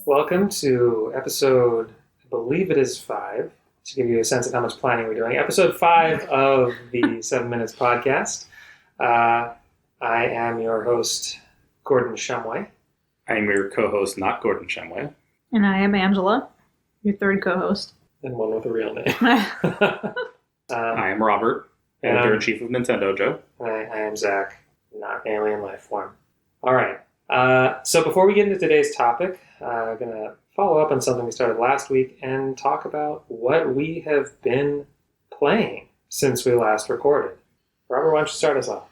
Welcome to episode, I believe it is 5, to give you a sense of how much planning we're doing. Episode 5 of the 7 Minutes podcast. I am your host, Gordon Shumway. I am your co-host, not Gordon Shumway. And I am Angela, your third co-host. And one with a real name. I am Robert, editor-in-chief of Nintendo Joe. I am Zack, not alien life form. All right. So before we get into today's topic, I'm going to follow up on something we started last week and talk about what we have been playing since we last recorded. Robert, why don't you start us off?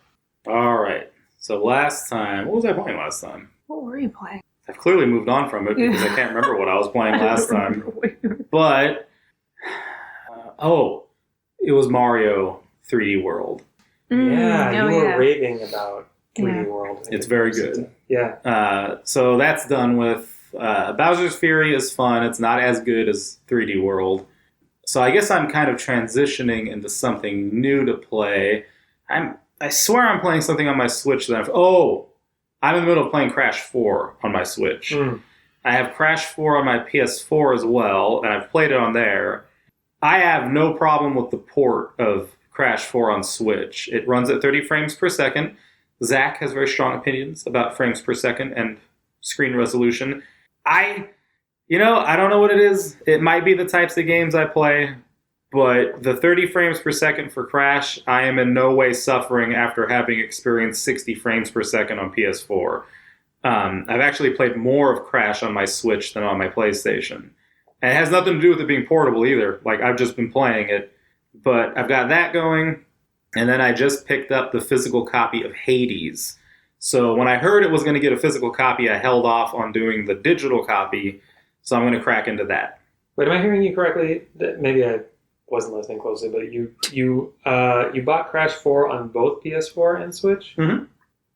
All right. So last time, what was I playing last time? What were you playing? I've clearly moved on from it because I can't remember what I was playing last time. But, it was Mario 3D World. You were raving about 3D World. It's very good. Yeah. So that's done with. Bowser's Fury is fun. It's not as good as 3D World. So I guess I'm kind of transitioning into something new to play. I swear I'm playing something on my Switch that I'm in the middle of playing Crash 4 on my Switch. I have Crash 4 on my PS4 as well, and I've played it on there. I have no problem with the port of Crash 4 on Switch. It runs at 30 frames per second. Zack has very strong opinions about frames per second and screen resolution. I don't know what it is. It might be the types of games I play, but the 30 frames per second for Crash, I am in no way suffering after having experienced 60 frames per second on PS4. I've actually played more of Crash on my Switch than on my PlayStation. And it has nothing to do with it being portable either. Like, I've just been playing it. But I've got that going, and then I just picked up the physical copy of Hades. So when I heard it was going to get a physical copy, I held off on doing the digital copy, so I'm going to crack into that. Wait, am I hearing you correctly? Maybe I wasn't listening closely, but you bought Crash 4 on both PS4 and Switch? Mm-hmm.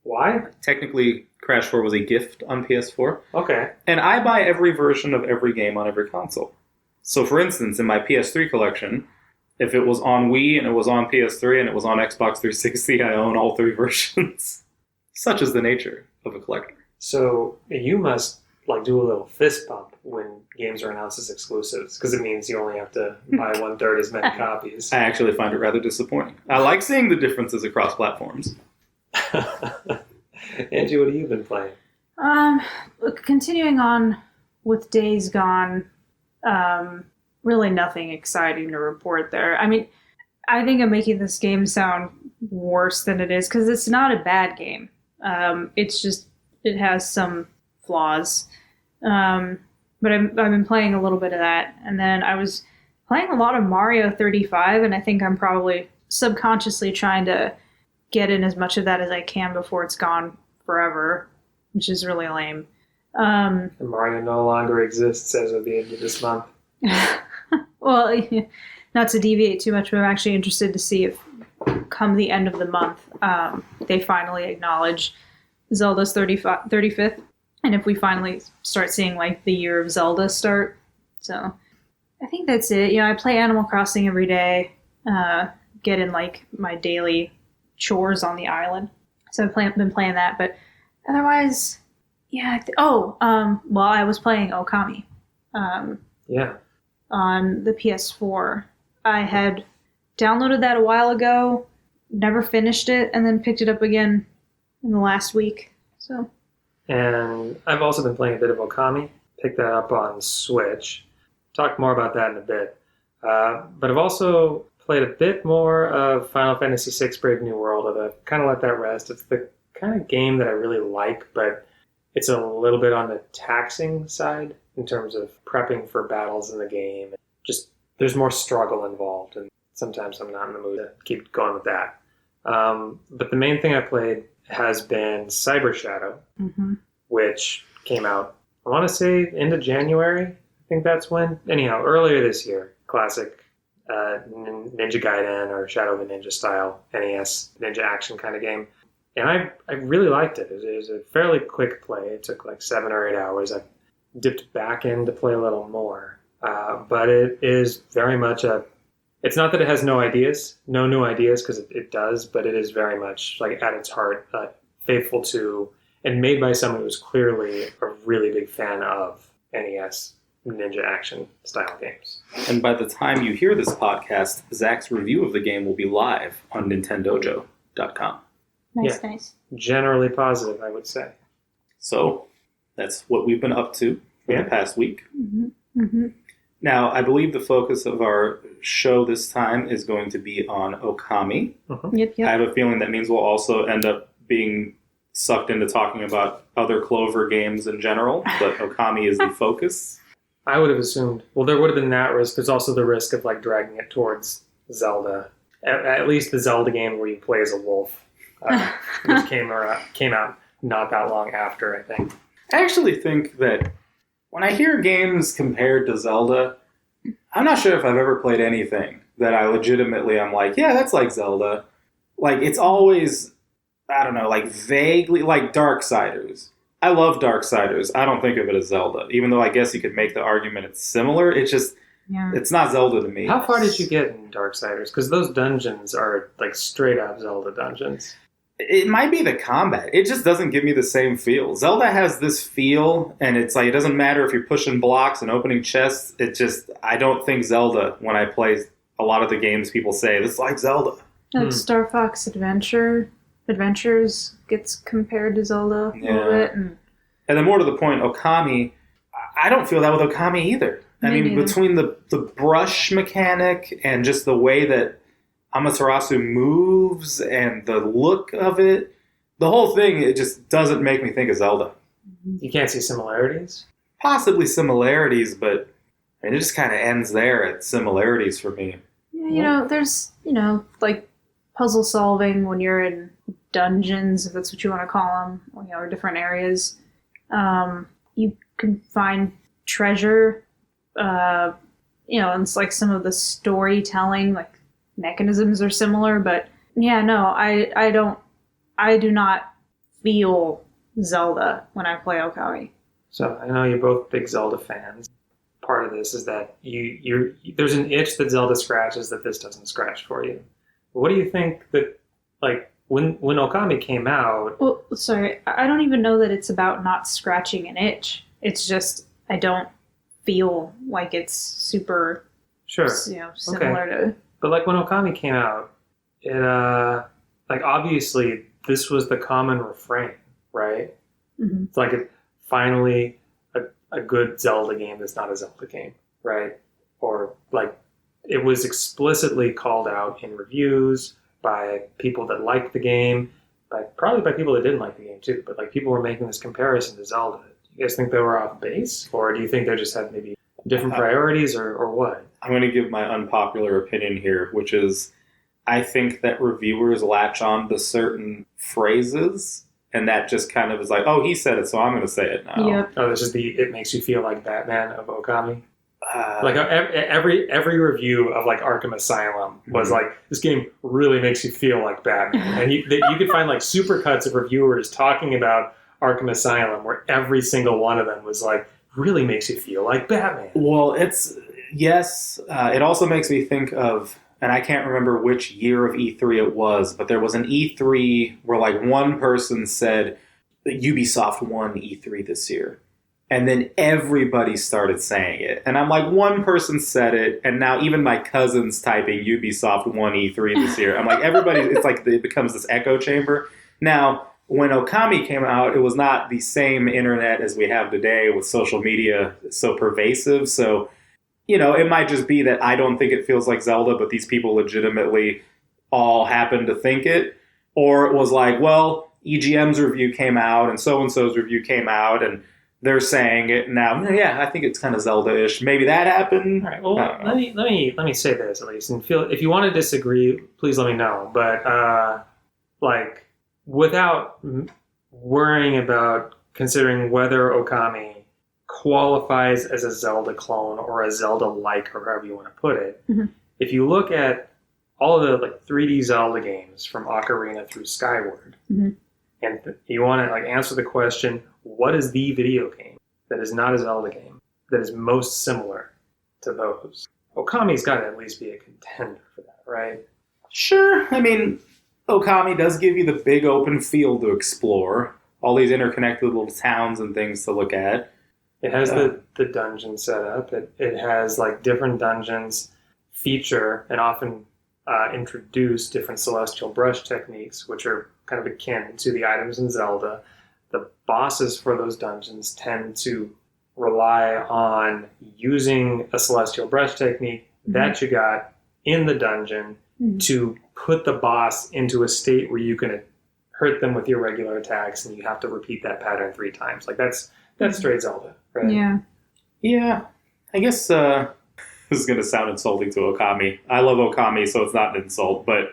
Why? Technically, Crash 4 was a gift on PS4. Okay. And I buy every version of every game on every console. So for instance, in my PS3 collection, if it was on Wii and it was on PS3 and it was on Xbox 360, I own all 3 versions. Such is the nature of a collector. So you must do a little fist bump when games are announced as exclusives, because it means you only have to buy 1/3 as many copies. I actually find it rather disappointing. I like seeing the differences across platforms. Angie, what have you been playing? Continuing on with Days Gone, really nothing exciting to report there. I mean, I think I'm making this game sound worse than it is, because it's not a bad game. It's just, it has some flaws. But I've been playing a little bit of that. And then I was playing a lot of Mario 35, and I think I'm probably subconsciously trying to get in as much of that as I can before it's gone forever, which is really lame. And Mario no longer exists as of the end of this month. Well, not to deviate too much, but I'm actually interested to see if, come the end of the month, they finally acknowledge Zelda's 35th, and if we finally start seeing the year of Zelda start. So I think that's it. I play Animal Crossing every day, get in my daily chores on the island. So I've been playing that, but otherwise, yeah. I was playing Okami. On the PS4. I had downloaded that a while ago, never finished it, and then picked it up again in the last week. So. And I've also been playing a bit of Okami. Picked that up on Switch. Talk more about that in a bit. But I've also played a bit more of Final Fantasy VI Brave New World, although I've kind of let that rest. It's the kind of game that I really like, but it's a little bit on the taxing side in terms of prepping for battles in the game. Just, there's more struggle involved, and sometimes I'm not in the mood to keep going with that. But the main thing I played has been Cyber Shadow, which came out, I want to say, end of January. I think that's when. Anyhow, earlier this year. Classic Ninja Gaiden or Shadow of the Ninja style NES ninja action kind of game. And I really liked it. It was a fairly quick play. It took 7 or 8 hours. I dipped back in to play a little more. But it is very much it's not that it has no new ideas, because it does, but it is very much, like, at its heart, faithful to, and made by someone who was clearly a really big fan of NES ninja action style games. And by the time you hear this podcast, Zach's review of the game will be live on nintendojo.com. Nice. Generally positive, I would say. So that's what we've been up to for the past week. Mm-hmm. Mm-hmm. Now, I believe the focus of our show this time is going to be on Okami. Mm-hmm. Yep. I have a feeling that means we'll also end up being sucked into talking about other Clover games in general, but Okami is the focus. I would have assumed. Well, there would have been that risk. There's also the risk of, like, dragging it towards Zelda. At least the Zelda game where you play as a wolf, which came out not that long after, I think. I actually think that when I hear games compared to Zelda, I'm not sure if I've ever played anything that I legitimately am like, yeah, that's like Zelda. Like, it's always, I don't know, like vaguely, like Darksiders. I love Darksiders. I don't think of it as Zelda, even though I guess you could make the argument it's similar. It's just, it's not Zelda to me. How far did you get in Darksiders? Because those dungeons are, like, straight up Zelda dungeons. It might be the combat. It just doesn't give me the same feel. Zelda has this feel, and it's like, it doesn't matter if you're pushing blocks and opening chests. It just, I don't think Zelda, when I play a lot of the games people say, it's like Zelda. Like Star Fox Adventures gets compared to Zelda a little bit. And then more to the point, Okami, I don't feel that with Okami either. I mean, neither. Between the brush mechanic and just the way that Amaterasu moves and the look of it, the whole thing, it just doesn't make me think of Zelda. You can't see similarities? Possibly similarities, but it just kind of ends there at similarities for me. Yeah, there's, like puzzle solving when you're in dungeons, if that's what you want to call them, or different areas. You can find treasure, and it's like some of the storytelling, like, mechanisms are similar, but I do not feel Zelda when I play Okami. So I know you're both big Zelda fans. Part of this is that there's an itch that Zelda scratches that this doesn't scratch for you. What do you think that, like, when Okami came out? Well, sorry, I don't even know that it's about not scratching an itch. It's just I don't feel like it's super, similar to. But, like, when Okami came out, it like, obviously this was the common refrain, right? Mm-hmm. It's like finally a good Zelda game that's not a Zelda game, right? Or, like, it was explicitly called out in reviews by people that liked the game, probably by people that didn't like the game too, but, like, people were making this comparison to Zelda. Do you guys think they were off base? Or do you think they just had maybe different priorities, or what? I'm going to give my unpopular opinion here, which is I think that reviewers latch on to certain phrases, and that just kind of is like, oh, he said it, so I'm going to say it now. Yep. Oh, this is it makes you feel like Batman of Okami? Like, every review of, like, Arkham Asylum was like, this game really makes you feel like Batman. And you could find, like, supercuts of reviewers talking about Arkham Asylum where every single one of them was like, really makes you feel like Batman. Well, it also makes me think of, and I can't remember which year of E3 it was, but there was an E3 where, like, one person said that Ubisoft won E3 this year. And then everybody started saying it. And I'm like, one person said it, and now even my cousin's typing Ubisoft won E3 this year. I'm like, everybody, it's like it becomes this echo chamber. Now, when Okami came out, it was not the same internet as we have today with social media so pervasive. So, it might just be that I don't think it feels like Zelda, but these people legitimately all happen to think it. Or it was like, well, EGM's review came out and so-and-so's review came out and they're saying it now. Yeah, I think it's kind of Zelda-ish. Maybe that happened. All right. Well, let me say this at least, and if you want to disagree, please let me know. But like, without worrying about considering whether Okami qualifies as a Zelda clone or a Zelda-like, or however you want to put it, if you look at all of the, like, 3D Zelda games from Ocarina through Skyward, and you want to, like, answer the question, what is the video game that is not a Zelda game that is most similar? to those. Okami's got to at least be a contender for that, right? Sure. I mean, Okami does give you the big open field to explore. All these interconnected little towns and things to look at. It has the dungeon setup. It has like different dungeons feature and often introduce different celestial brush techniques, which are kind of akin to the items in Zelda. The bosses for those dungeons tend to rely on using a celestial brush technique that you got in the dungeon to put the boss into a state where you can hurt them with your regular attacks, and you have to repeat that pattern 3 times. Like that's straight Zelda, right? Yeah. Yeah. I guess this is going to sound insulting to Okami. I love Okami, so it's not an insult, but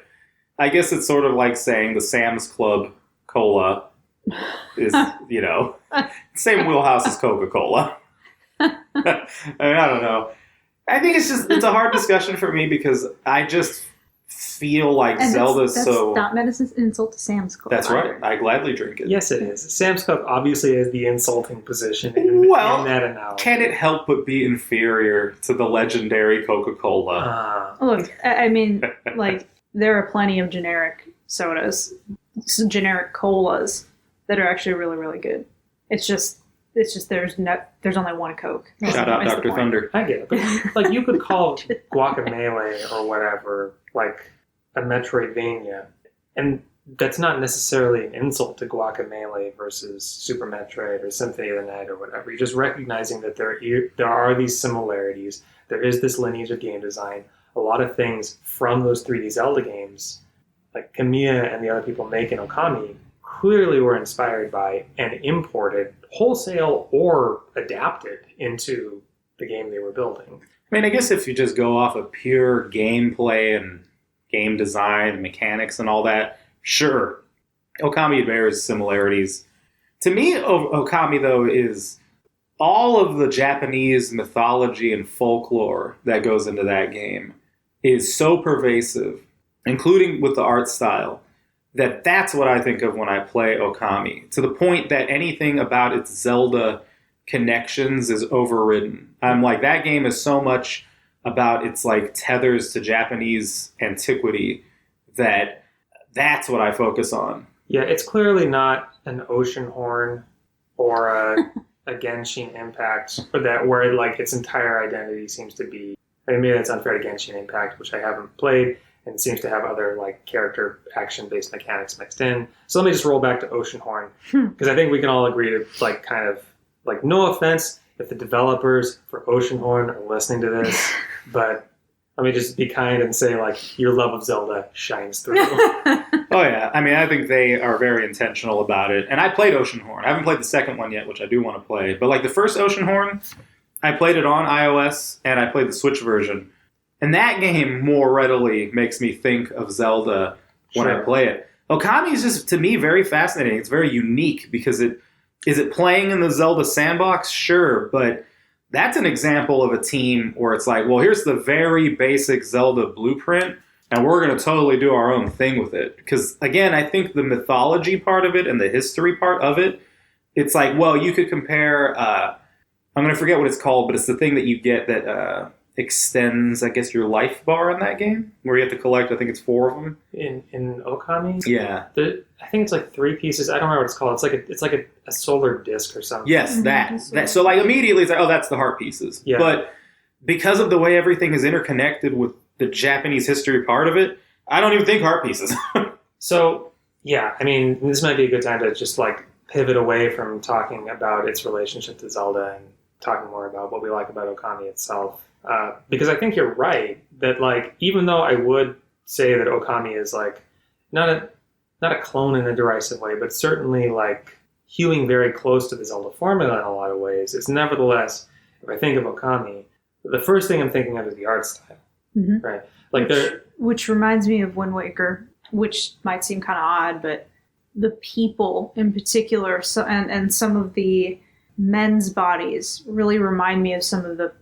I guess it's sort of like saying the Sam's Club cola is, you know, same wheelhouse as Coca-Cola. I mean, I don't know. I think it's a hard discussion for me because I just feel like Zelda's that's so... not meant as an insult to Sam's Club. That's right. I gladly drink it. Yes, it is. Sam's Club obviously is the insulting position in that analogy. Can it help but be inferior to the legendary Coca-Cola? Look, I mean, like, there are plenty of generic sodas, generic colas that are actually really, really good. It's just there's only one Coke. Shout out Dr. Thunder. I get it. But, like, you could call Guacamelee or whatever, like, a Metroidvania. And that's not necessarily an insult to Guacamelee versus Super Metroid or Symphony of the Night or whatever. You're just recognizing that there are these similarities. There is this lineage of game design. A lot of things from those 3D Zelda games, like Kamiya and the other people making Okami, clearly were inspired by and imported wholesale or adapted into the game they were building. I mean, I guess if you just go off of pure gameplay and game design, mechanics and all that, sure, Okami bears similarities. To me, Okami, though, is all of the Japanese mythology and folklore that goes into that game is so pervasive, including with the art style, that's what I think of when I play Okami, to the point that anything about its Zelda connections is overridden. I'm like, that game is so much about its like tethers to Japanese antiquity that's what I focus on. Yeah, it's clearly not an Ocean Horn or a Genshin Impact, where like its entire identity seems to be. I mean, maybe that's unfair to Genshin Impact, which I haven't played, and seems to have other like character action-based mechanics mixed in. So let me just roll back to Ocean Horn, because I think we can all agree to like kind of like, no offense if the developers for Ocean Horn are listening to this, but let me just be kind and say like your love of Zelda shines through. Oh yeah, I mean, I think they are very intentional about it. And I played Ocean Horn. I haven't played the second one yet, which I do want to play. But like the first Ocean Horn, I played it on iOS and I played the Switch version. And that game more readily makes me think of Zelda when I play it. Okami is just, to me, very fascinating. It's very unique because is it playing in the Zelda sandbox? Sure, but that's an example of a team where it's like, well, here's the very basic Zelda blueprint, and we're going to totally do our own thing with it. Because, again, I think the mythology part of it and the history part of it, it's like, well, you could compare, I'm going to forget what it's called, but it's the thing that you get that extends, I guess, your life bar in that game, where you have to collect, I think it's 4 of them. In Okami? Yeah. I think it's like 3 pieces. I don't remember what it's called. It's like a solar disc or something. Yes, that. So like immediately it's like, oh, that's the heart pieces. Yeah. But because of the way everything is interconnected with the Japanese history part of it, I don't even think heart pieces. So, yeah, I mean, this might be a good time to just like pivot away from talking about its relationship to Zelda and talking more about what we like about Okami itself. Because I think you're right that like, even though I would say that Okami is like not a clone in a derisive way, but certainly like hewing very close to the Zelda formula in a lot of ways, it's nevertheless, if I think of Okami, the first thing I'm thinking of is the art style, right? Like which reminds me of Wind Waker, which might seem kind of odd, but the people in particular, and some of the men's bodies really remind me of some of the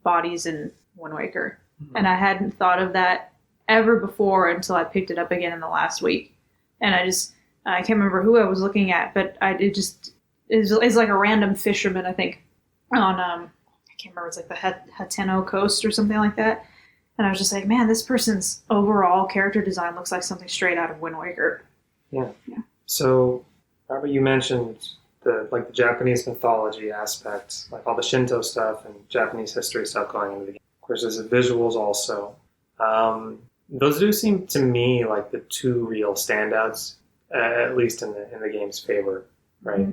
bodies in Wind Waker. And I hadn't thought of that ever before until I picked it up again in the last week. And I can't remember who I was looking at, but it's like a random fisherman, I think, on can't remember, it's like the Hateno Coast or something like that. And I was just like, man, this person's overall character design looks like something straight out of Wind Waker. Yeah. So, Robert, you mentioned the Japanese mythology aspect, like all the Shinto stuff and Japanese history stuff going into the game. Of course, there's the visuals also. Those do seem to me like the two real standouts, at least in the game's favor, right?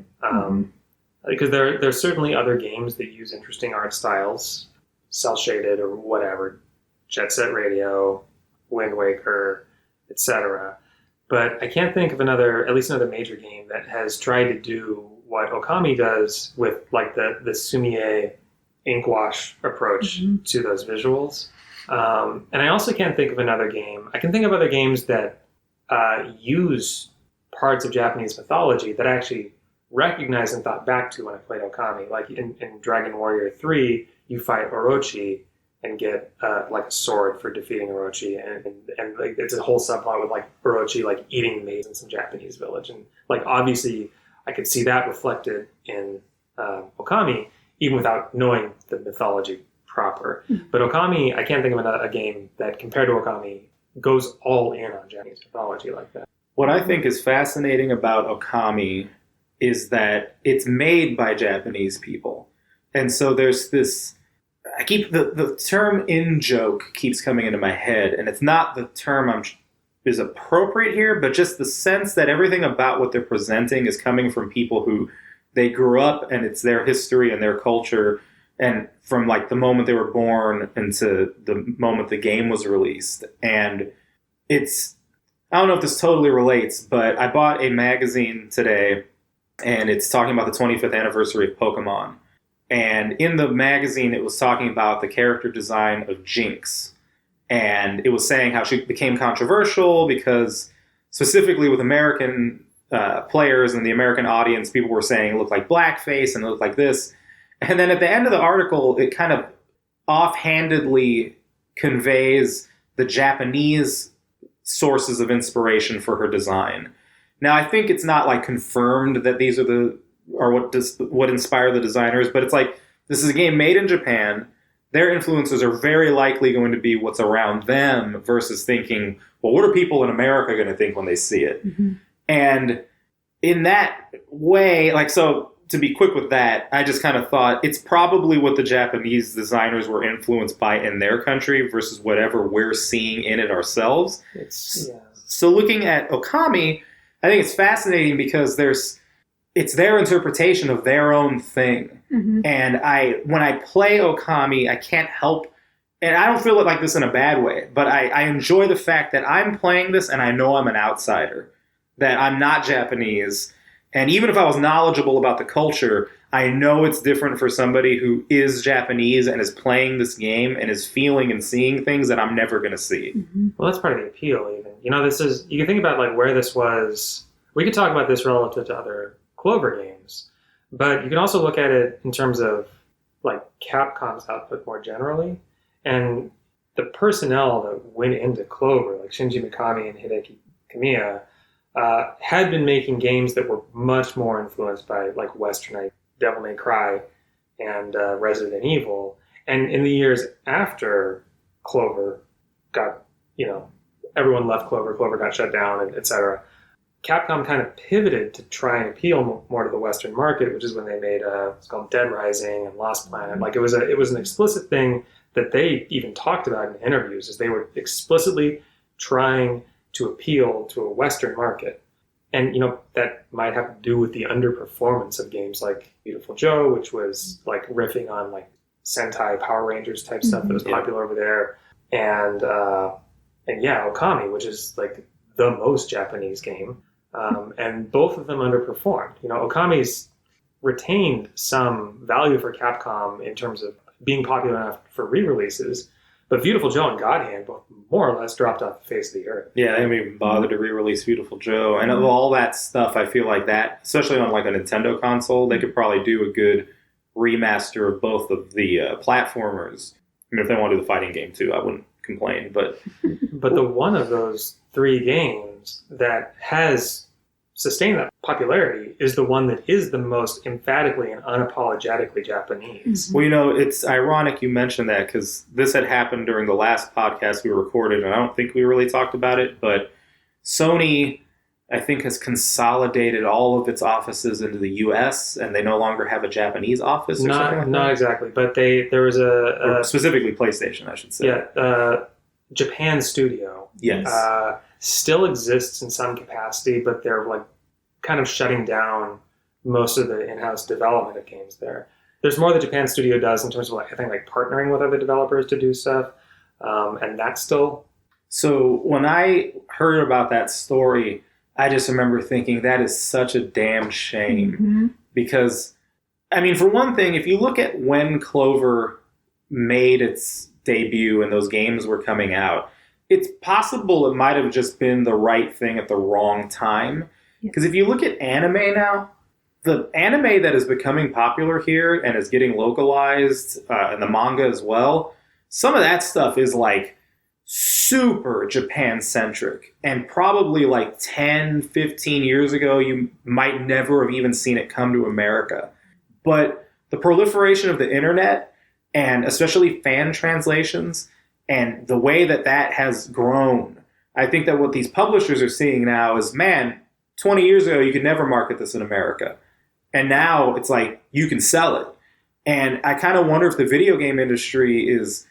Because there's certainly other games that use interesting art styles, cel shaded or whatever, Jet Set Radio, Wind Waker, etc. But I can't think of at least another major game that has tried to do what Okami does with like the Sumie ink wash approach to those visuals. And I also can't think of another game. I can think of other games that use parts of Japanese mythology that I actually recognized and thought back to when I played Okami. Like in Dragon Warrior 3, you fight Orochi and get like a sword for defeating Orochi, and like it's a whole subplot with like Orochi like eating maize in some Japanese village, and like obviously I could see that reflected in Okami even without knowing the mythology proper. But Okami, I can't think of a game that compared to Okami goes all in on Japanese mythology like that. What I think is fascinating about Okami is that it's made by Japanese people, and so there's this. I keep the term "in joke" keeps coming into my head, and it's not the term is appropriate here, but just the sense that everything about what they're presenting is coming from people who they grew up, and it's their history and their culture, and from like the moment they were born into the moment the game was released. And it's, I don't know if this totally relates, but I bought a magazine today, and it's talking about the 25th anniversary of Pokemon. And in the magazine, it was talking about the character design of Jinx. And it was saying how she became controversial because specifically with American players and the American audience, people were saying it looked like blackface and it looked like this. And then at the end of the article, it kind of offhandedly conveys the Japanese sources of inspiration for her design. Now, I think it's not like confirmed that these are what inspired the designers, but it's like, this is a game made in Japan. Their influences are very likely going to be what's around them versus thinking, well, what are people in America going to think when they see it? And in that way, like, so to be quick with that, I just kind of thought it's probably what the Japanese designers were influenced by in their country versus whatever we're seeing in it ourselves. So looking at Okami, I think it's fascinating because it's their interpretation of their own thing. And when I play Okami, I can't help, and I don't feel it like this in a bad way, but I enjoy the fact that I'm playing this and I know I'm an outsider, that I'm not Japanese. And even if I was knowledgeable about the culture, I know it's different for somebody who is Japanese and is playing this game and is feeling and seeing things that I'm never going to see. Well, that's part of the appeal even. You know, you can think about like where this was. We could talk about this relative to other Clover games, but you can also look at it in terms of like Capcom's output more generally, and the personnel that went into Clover, like Shinji Mikami and Hideki Kamiya, had been making games that were much more influenced by like Westernite, Devil May Cry, and Resident Evil. And in the years after Clover got, everyone left Clover, Clover got shut down, and etc. Capcom kind of pivoted to try and appeal more to the Western market, which is when they made it's called Dead Rising and Lost Planet. Like it was an explicit thing that they even talked about in interviews, is they were explicitly trying to appeal to a Western market. And that might have to do with the underperformance of games like Viewtiful Joe, which was like riffing on like Sentai Power Rangers type stuff that was popular over there, and Okami, which is like the most Japanese game. And both of them underperformed. Okami's retained some value for Capcom in terms of being popular enough for re-releases, but Viewtiful Joe and God Hand both more or less dropped off the face of the earth. Yeah, they haven't even bothered to re-release Viewtiful Joe. And of all that stuff, I feel like that, especially on like a Nintendo console, they could probably do a good remaster of both of the platformers. I mean, if they want to do the fighting game too, I wouldn't complain. But the one of those three games that has sustained that popularity is the one that is the most emphatically and unapologetically Japanese. Well, it's ironic you mentioned that because this had happened during the last podcast we recorded, and I don't think we really talked about it, but Sony, I think, has consolidated all of its offices into the U.S., and they no longer have a Japanese office or something like Not that? exactly, but there was Or specifically PlayStation, I should say. Japan Studio. Yes. Still exists in some capacity, but they're like kind of shutting down most of the in-house development of games there. There's more that Japan Studio does in terms of I think partnering with other developers to do stuff, and that's still. So when I heard about that story, I just remember thinking that is such a damn shame because, I mean, for one thing, if you look at when Clover made its debut and those games were coming out, it's possible it might have just been the right thing at the wrong time. Because if you look at anime now, the anime that is becoming popular here and is getting localized, and the manga as well, some of that stuff is super Japan-centric. And probably 10, 15 years ago, you might never have even seen it come to America. But the proliferation of the internet, and especially fan translations, and the way that has grown, I think that what these publishers are seeing now is, man, 20 years ago, you could never market this in America. And now it's you can sell it. And I kind of wonder if the video game industry is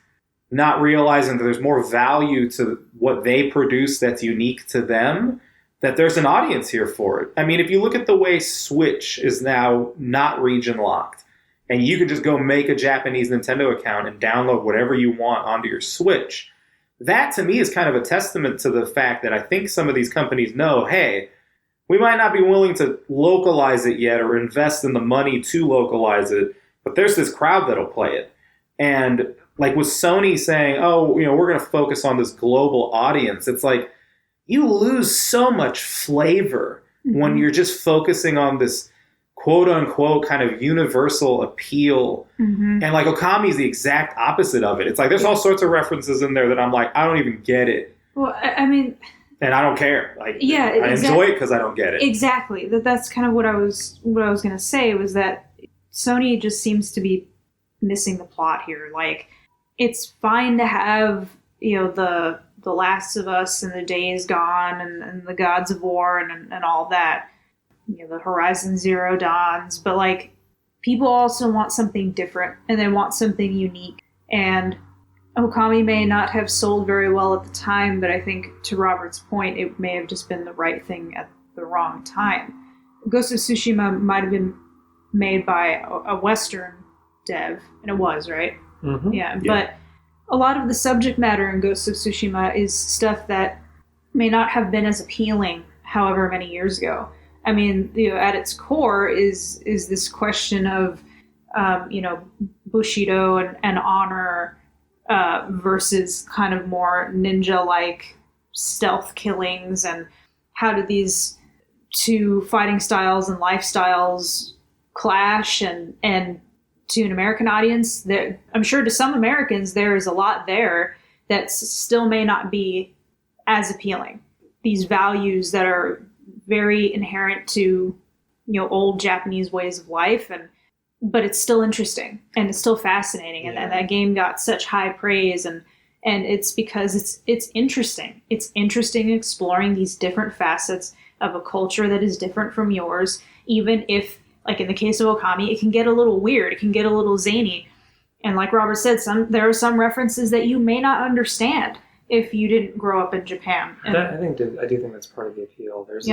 not realizing that there's more value to what they produce that's unique to them, that there's an audience here for it. I mean, if you look at the way Switch is now not region locked, and you can just go make a Japanese Nintendo account and download whatever you want onto your Switch, that to me is kind of a testament to the fact that I think some of these companies know, hey, we might not be willing to localize it yet or invest in the money to localize it, but there's this crowd that'll play it. And with Sony saying, oh, we're going to focus on this global audience, it's you lose so much flavor when you're just focusing on this quote unquote kind of universal appeal. And Okami is the exact opposite of it. It's there's all sorts of references in there that I'm I don't even get it. Well, I mean... And I don't care. I enjoy it because I don't get it. Exactly. That's kind of what I was going to say, was that Sony just seems to be missing the plot here. It's fine to have, the Last of Us and the Days Gone and the Gods of War and all that, the Horizon Zero Dawns, but people also want something different and they want something unique. And Okami may not have sold very well at the time, but I think, to Robert's point, it may have just been the right thing at the wrong time. Ghost of Tsushima might have been made by a Western dev, and it was, right? Yeah, but a lot of the subject matter in Ghost of Tsushima is stuff that may not have been as appealing however many years ago. I mean, at its core is this question of, Bushido and honor, versus kind of more ninja-like stealth killings, and how do these two fighting styles and lifestyles clash, and to an American audience, I'm sure to some Americans there is a lot there that still may not be as appealing. These values that are very inherent to old Japanese ways of life, but it's still interesting and it's still fascinating. And that game got such high praise, and it's because it's interesting. It's interesting exploring these different facets of a culture that is different from yours, even if, in the case of Okami, it can get a little weird, it can get a little zany. And like Robert said, there are some references that you may not understand if you didn't grow up in Japan. And I do think that's part of the appeal. There's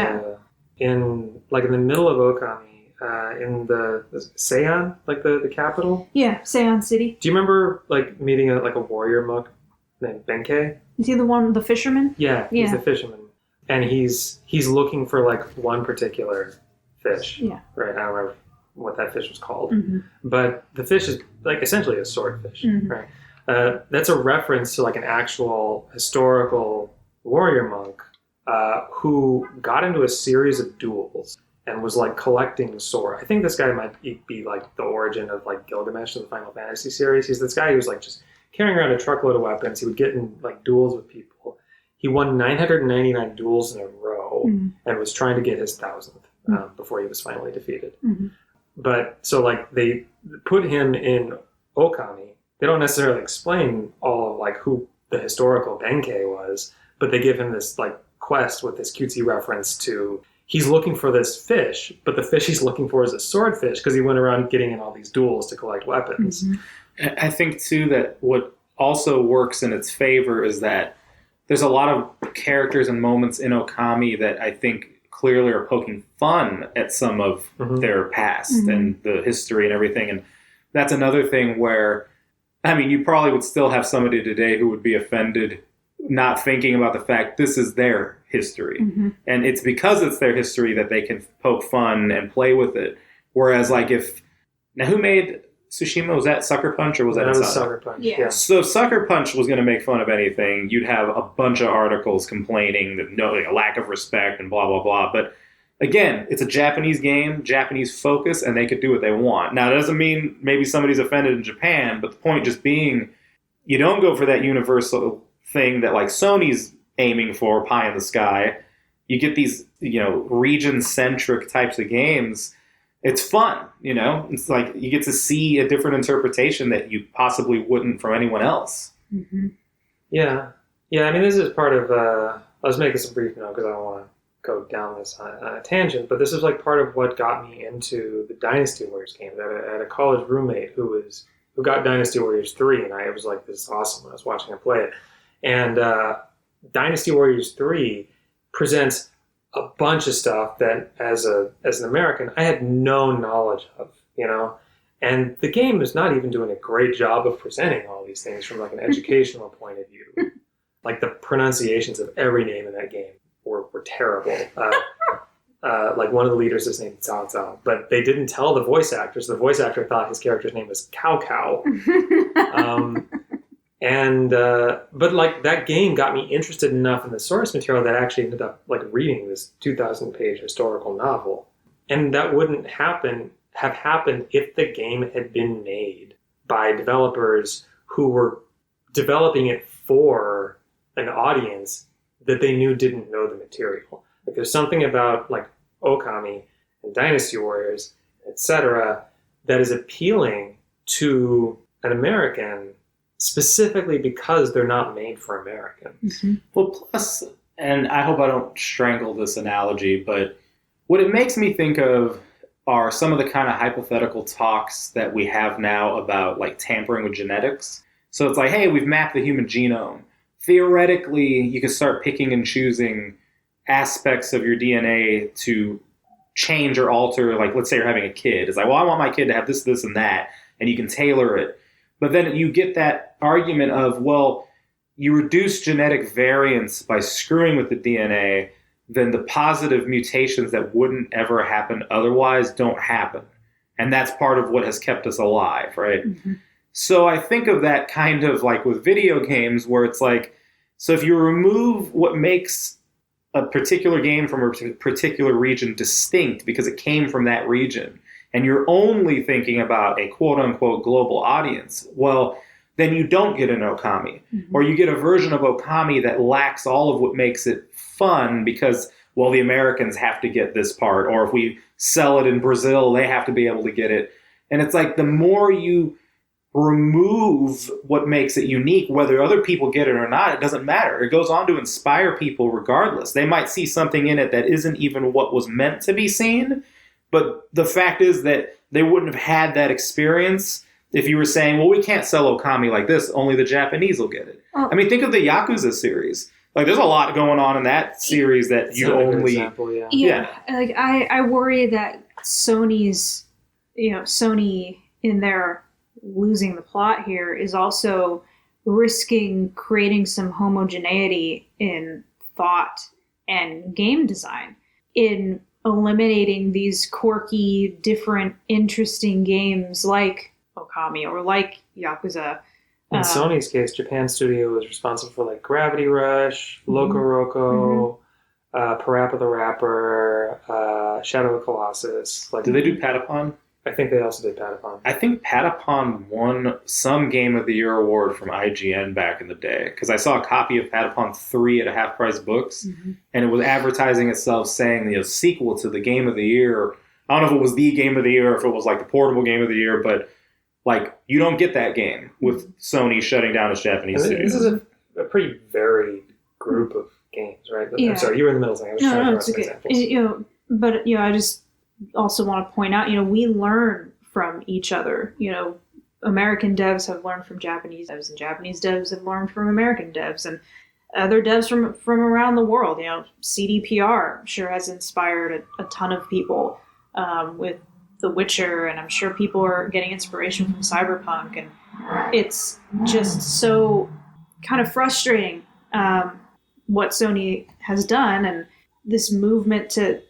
in the middle of Okami, in the Seion, the capital. Yeah, Seion City. Do you remember meeting a warrior monk named Benkei? Is he the fisherman? Yeah, he's the fisherman, and he's looking for one particular fish. Yeah. Right. I don't remember what that fish was called, but the fish is essentially a swordfish. Right. That's a reference to an actual historical warrior monk who got into a series of duels and was collecting sword. I think this guy might be the origin of Gilgamesh in the Final Fantasy series. He's this guy who was just carrying around a truckload of weapons. He would get in duels with people. He won 999 duels in a row and was trying to get his 1,000th. before he was finally defeated. Mm-hmm. But so like they put him in Okami. They don't necessarily explain all of like who the historical Benkei was, but they give him this like quest with this cutesy reference to he's looking for this fish, but the fish he's looking for is a swordfish because he went around getting in all these duels to collect weapons. Mm-hmm. I think too that what also works in its favor is that there's a lot of characters and moments in Okami that I think clearly are poking fun at some of their past and the history and everything. And that's another thing where, I mean, you probably would still have somebody today who would be offended not thinking about the fact this is their history. And it's because it's their history that they can poke fun and play with it. Whereas like now who made Tsushima? Was that Sucker Punch or was that was Sucker Punch? Yeah. So if Sucker Punch was going to make fun of anything, you'd have a bunch of articles complaining that a lack of respect and blah, blah, blah. But again, it's a Japanese game, Japanese focus, and they could do what they want. Now, that doesn't mean maybe somebody's offended in Japan, but the point just being, you don't go for that universal thing that like Sony's aiming for, pie in the sky. You get these, region-centric types of games. It's fun, It's like you get to see a different interpretation that you possibly wouldn't from anyone else. Mm-hmm. Yeah. I mean, this is part of. I'll just make this a brief note because I don't want to go down this on a tangent. But this is like part of what got me into the Dynasty Warriors games. I had a college roommate who got Dynasty Warriors 3, and I was like, "This is awesome." When I was watching him play it, and Dynasty Warriors 3 presents a bunch of stuff that as an American I had no knowledge of, and the game is not even doing a great job of presenting all these things from like an educational point of view. Like the pronunciations of every name in that game were terrible. Like one of the leaders is named Cao Cao, but they didn't tell the voice actors. The voice actor thought his character's name was Cow Cow. But like that game got me interested enough in the source material that I actually ended up like reading this 2,000-page historical novel. And that wouldn't have happened if the game had been made by developers who were developing it for an audience that they knew didn't know the material. Like there's something about like Okami and Dynasty Warriors, etc., that is appealing to an American specifically because they're not made for Americans. Mm-hmm. Well, plus, and I hope I don't strangle this analogy, but what it makes me think of are some of the kind of hypothetical talks that we have now about like tampering with genetics. So it's like, hey, we've mapped the human genome. Theoretically, you could start picking and choosing aspects of your DNA to change or alter. Like, let's say you're having a kid. It's like, well, I want my kid to have this, this, and that, and you can tailor it. But then you get that argument of, well, you reduce genetic variance by screwing with the DNA, then the positive mutations that wouldn't ever happen otherwise don't happen. And that's part of what has kept us alive, right? Mm-hmm. So I think of that kind of like with video games where it's like, so if you remove what makes a particular game from a particular region distinct because it came from that region, and you're only thinking about a quote-unquote global audience, well, then you don't get an Okami. Mm-hmm. Or you get a version of Okami that lacks all of what makes it fun because, well, the Americans have to get this part. Or if we sell it in Brazil, they have to be able to get it. And it's like the more you remove what makes it unique, whether other people get it or not, it doesn't matter. It goes on to inspire people regardless. They might see something in it that isn't even what was meant to be seen. But the fact is that they wouldn't have had that experience if you were saying, well, we can't sell Okami like this, only the Japanese will get it. Oh. I mean, think of the Yakuza series. Like, there's a lot going on in that series that you only... Example, yeah. Yeah, like I worry that Sony in their losing the plot here is also risking creating some homogeneity in thought and game design in eliminating these quirky, different, interesting games like Okami or like Yakuza. In Sony's case, Japan Studio was responsible for like Gravity Rush, Loco Roco, Parappa the Rapper, Shadow of the Colossus. Like, Did they do Patapon? I think they also did Patapon. I think Patapon won some Game of the Year award from IGN back in the day, because I saw a copy of Patapon 3 at a Half Price Books, and it was advertising itself saying the sequel to the Game of the Year. I don't know if it was the Game of the Year or if it was like the portable Game of the Year, but like you don't get that game with Sony shutting down its Japanese studios. This is a pretty varied group of games, right? Yeah. I'm sorry, you were in the middle of something. I was trying to it's throw out some okay. examples. But I just also want to point out, we learn from each other. American devs have learned from Japanese devs, and Japanese devs have learned from American devs, and other devs from around the world. CDPR I'm sure has inspired a ton of people with The Witcher, and I'm sure people are getting inspiration from Cyberpunk, and it's just so kind of frustrating what Sony has done, and this movement to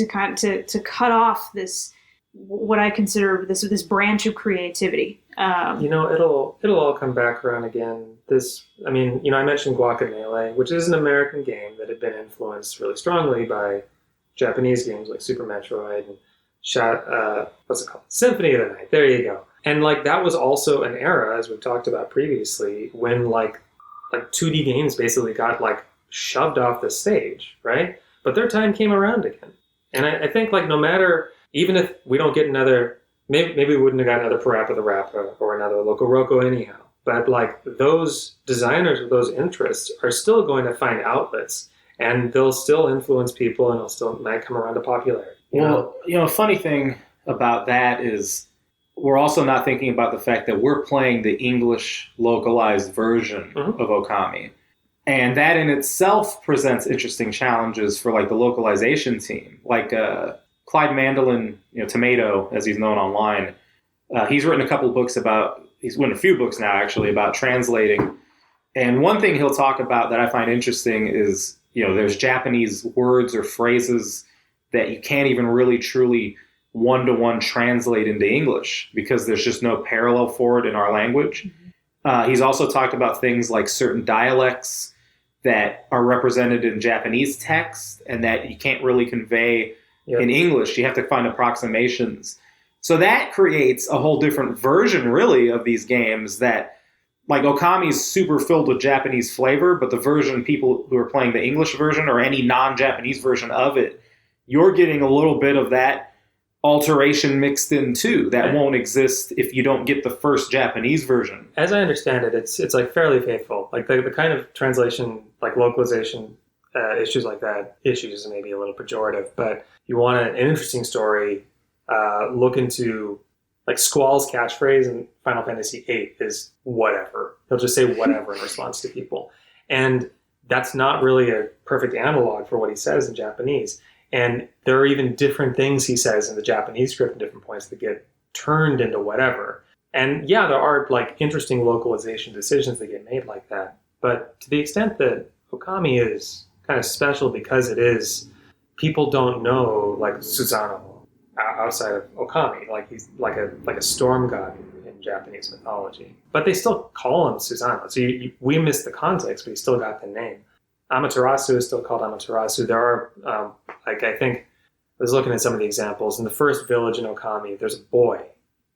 cut off this, what I consider this branch of creativity. It'll all come back around again. I mentioned Guacamelee, which is an American game that had been influenced really strongly by Japanese games like Super Metroid and what's it called? Symphony of the Night. There you go. And that was also an era, as we've talked about previously, when 2D games basically got shoved off the stage, right? But their time came around again. And I think no matter, even if we don't get another, maybe we wouldn't have got another Parappa the Rapper or another Loco Roco anyhow. But those designers with those interests are still going to find outlets, and they'll still influence people, and might come around to popularity. A funny thing about that is we're also not thinking about the fact that we're playing the English localized version of Okami. And that in itself presents interesting challenges for the localization team. Clyde Mandolin, Tomato, as he's known online, he's written a couple of books he's written a few books now actually about translating. And one thing he'll talk about that I find interesting is, there's Japanese words or phrases that you can't even really truly one-to-one translate into English because there's just no parallel for it in our language. He's also talked about things like certain dialects that are represented in Japanese text and that you can't really convey in English. You have to find approximations. So that creates a whole different version, really, of these games that, Okami is super filled with Japanese flavor, but the version people who are playing the English version or any non-Japanese version of it, you're getting a little bit of that alteration mixed in too that won't exist if you don't get the first Japanese version. As I understand it, it's fairly faithful. The kind of translation, localization issues like that, issues is maybe a little pejorative, but you want an interesting story, look into Squall's catchphrase in Final Fantasy VIII is whatever. He'll just say whatever in response to people. And that's not really a perfect analog for what he says in Japanese. And there are even different things he says in the Japanese script at different points that get turned into whatever. And yeah, there are interesting localization decisions that get made like that. But to the extent that Okami is kind of special because it is, people don't know Susanoo outside of Okami. He's like a storm god in Japanese mythology. But they still call him Susanoo. So we missed the context, but he still got the name. Amaterasu is still called Amaterasu. There are, I think, I was looking at some of the examples. In the first village in Okami, there's a boy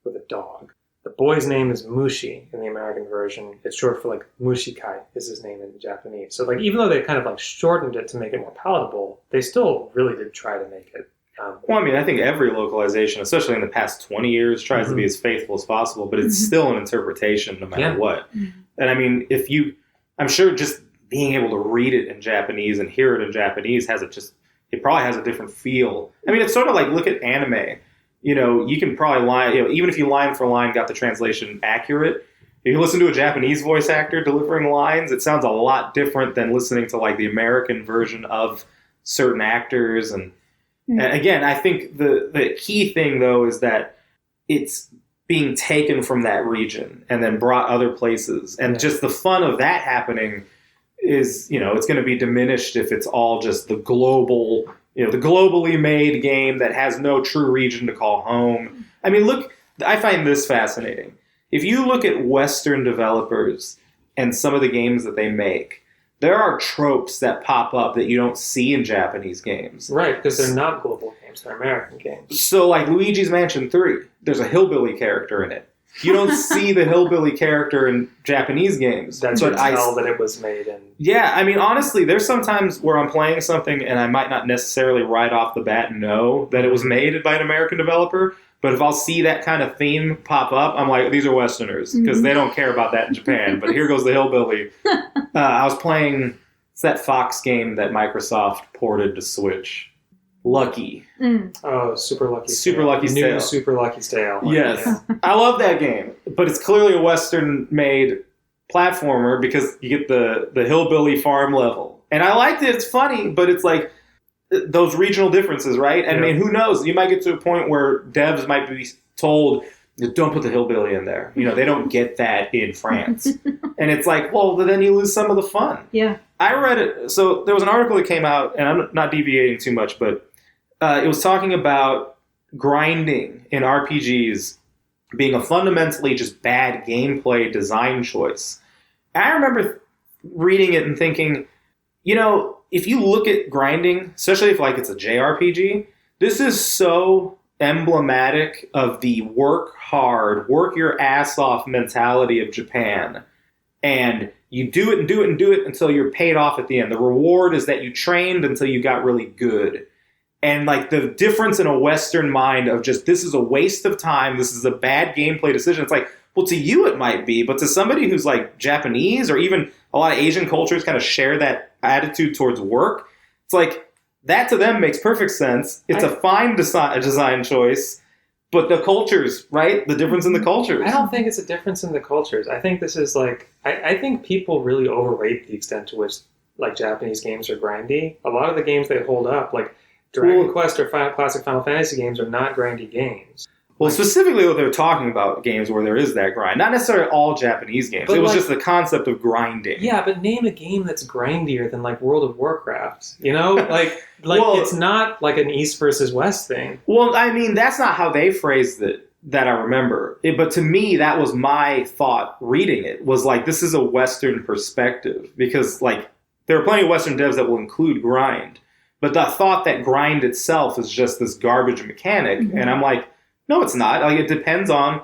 with a dog. The boy's name is Mushi in the American version. It's short for Mushikai is his name in Japanese. So even though they kind of shortened it to make it more palatable, they still really did try to make it. I think every localization, especially in the past 20 years, tries to be as faithful as possible, but it's still an interpretation no matter what. And I'm sure just being able to read it in Japanese and hear it in Japanese it probably has a different feel. It's sort of look at anime. You can probably line, even if you line for line got the translation accurate, if you listen to a Japanese voice actor delivering lines, it sounds a lot different than listening to the American version of certain actors. And again, I think the key thing though is that it's being taken from that region and then brought other places. And just the fun of that happening is, it's going to be diminished if it's all just the global, the globally made game that has no true region to call home. Look, I find this fascinating. If you look at Western developers and some of the games that they make, there are tropes that pop up that you don't see in Japanese games. Right, because they're not global games, they're American games. So, like Luigi's Mansion 3, there's a hillbilly character in it. You don't see the hillbilly character in Japanese games. That's what I tell that it was made in. Yeah, I mean, honestly, there's sometimes where I'm playing something and I might not necessarily right off the bat know that it was made by an American developer. But if I'll see that kind of theme pop up, I'm like, these are Westerners, because they don't care about that in Japan. But here goes the hillbilly. I was playing, it's that Fox game that Microsoft ported to Switch. Lucky. Oh, Super Lucky's Super Lucky's Tale. New Super Lucky's Tale. Yes. Yeah. I love that game. But it's clearly a Western-made platformer because you get the hillbilly farm level. And I liked it. It's funny, but it's like those regional differences, right? I mean, who knows? You might get to a point where devs might be told, don't put the hillbilly in there. You know, they don't get that in France. And it's like, well, then you lose some of the fun. Yeah. I read it. So there was an article that came out, and I'm not deviating too much, but it was talking about grinding in RPGs being a fundamentally just bad gameplay design choice. I remember reading it and thinking, you know, if you look at grinding, especially if like it's a JRPG, this is so emblematic of the work hard, work your ass off mentality of Japan. And you do it and do it and do it until you're paid off at the end. The reward is that you trained until you got really good. And like the difference in a Western mind of just, this is a waste of time, this is a bad gameplay decision. It's like, well, to you it might be, but to somebody who's like Japanese or even a lot of Asian cultures kind of share that attitude towards work, it's like, that to them makes perfect sense. It's a fine design choice, but the cultures, right? The difference in the cultures. I don't think it's a difference in the cultures. I think this is like, I think people really overrate the extent to which like Japanese games are grindy. A lot of the games they hold up, like Dragon Quest or classic Final Fantasy games, are not grindy games. Well, specifically what they're talking about games where there is that grind. Not necessarily all Japanese games. But it was like, just the concept of grinding. Yeah, but name a game that's grindier than like World of Warcraft. You know? Like well, it's not like an East versus West thing. Well, I mean, that's not how they phrased it that I remember. But to me, that was my thought reading it, was like, this is a Western perspective. Because like, there are plenty of Western devs that will include grind. But the thought that grind itself is just this garbage mechanic. Mm-hmm. And I'm like, no, it's not. Like, it depends on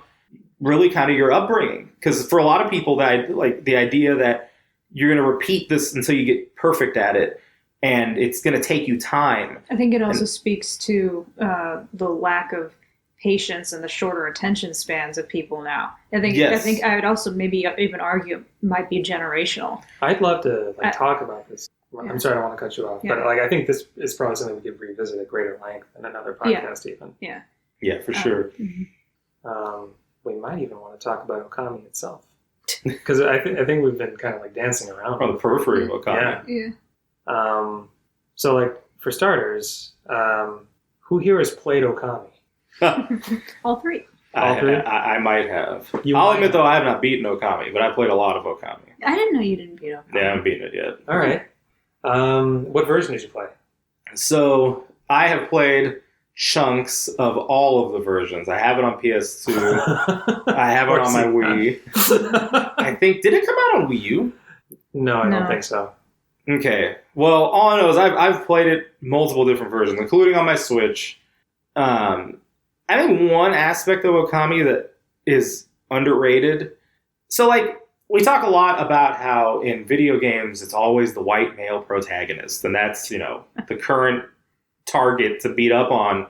really kind of your upbringing. Because for a lot of people, that like the idea that you're going to repeat this until you get perfect at it, and it's going to take you time. I think it also speaks to the lack of patience and the shorter attention spans of people now. I think I would also maybe even argue it might be generational. I'd love to talk about this. I'm sorry, I don't want to cut you off, but like I think this is probably something we could revisit at greater length in another podcast, even. Yeah. Yeah, for sure. We might even want to talk about Okami itself, because I think we've been kind of like dancing around on the periphery of Okami. Yeah. So, like for starters, who here has played Okami? All three. I might have. I'll admit, though, I have not beaten Okami, but I played a lot of Okami. I didn't know you didn't beat Okami. Yeah, I haven't beaten it yet. All right. What version did you play? So, I have played chunks of all of the versions. I have it on PS2. I have it on my Wii. I think, did it come out on Wii U? No, I don't think so. Okay. Well, all I know is I've played it multiple different versions, including on my Switch. I think one aspect of Okami that is underrated. So, like, we talk a lot about how in video games it's always the white male protagonist, and that's, you know, the current target to beat up on.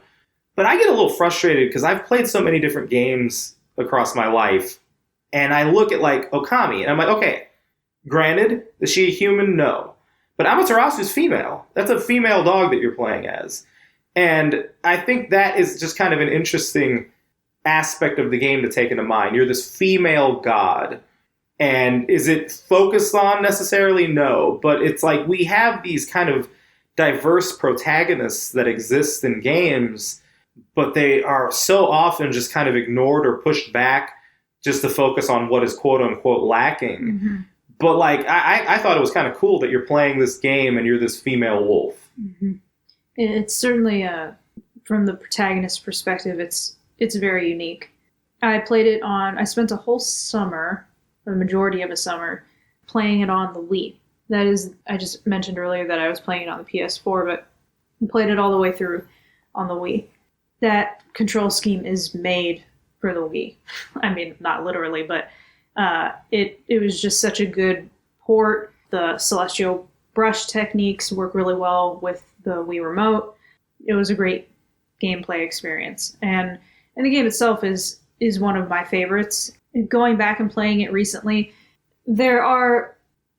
But I get a little frustrated because I've played so many different games across my life, and I look at, like, Okami, and I'm like, okay, granted, is she a human? No. But Amaterasu's female. That's a female dog that you're playing as. And I think that is just kind of an interesting aspect of the game to take into mind. You're this female god. And is it focused on necessarily? No. But it's like we have these kind of diverse protagonists that exist in games, but they are so often just kind of ignored or pushed back just to focus on what is quote-unquote lacking. Mm-hmm. But like I thought it was kind of cool that you're playing this game and you're this female wolf. Mm-hmm. It's certainly, from the protagonist's perspective, it's very unique. I spent a whole summer, or the majority of a summer, playing it on the Wii. That is, I just mentioned earlier that I was playing it on the PS4, but played it all the way through on the Wii. That control scheme is made for the Wii. I mean, not literally, but it was just such a good port. The celestial brush techniques work really well with the Wii remote. It was a great gameplay experience, and the game itself is one of my favorites. Going back and playing it recently, there are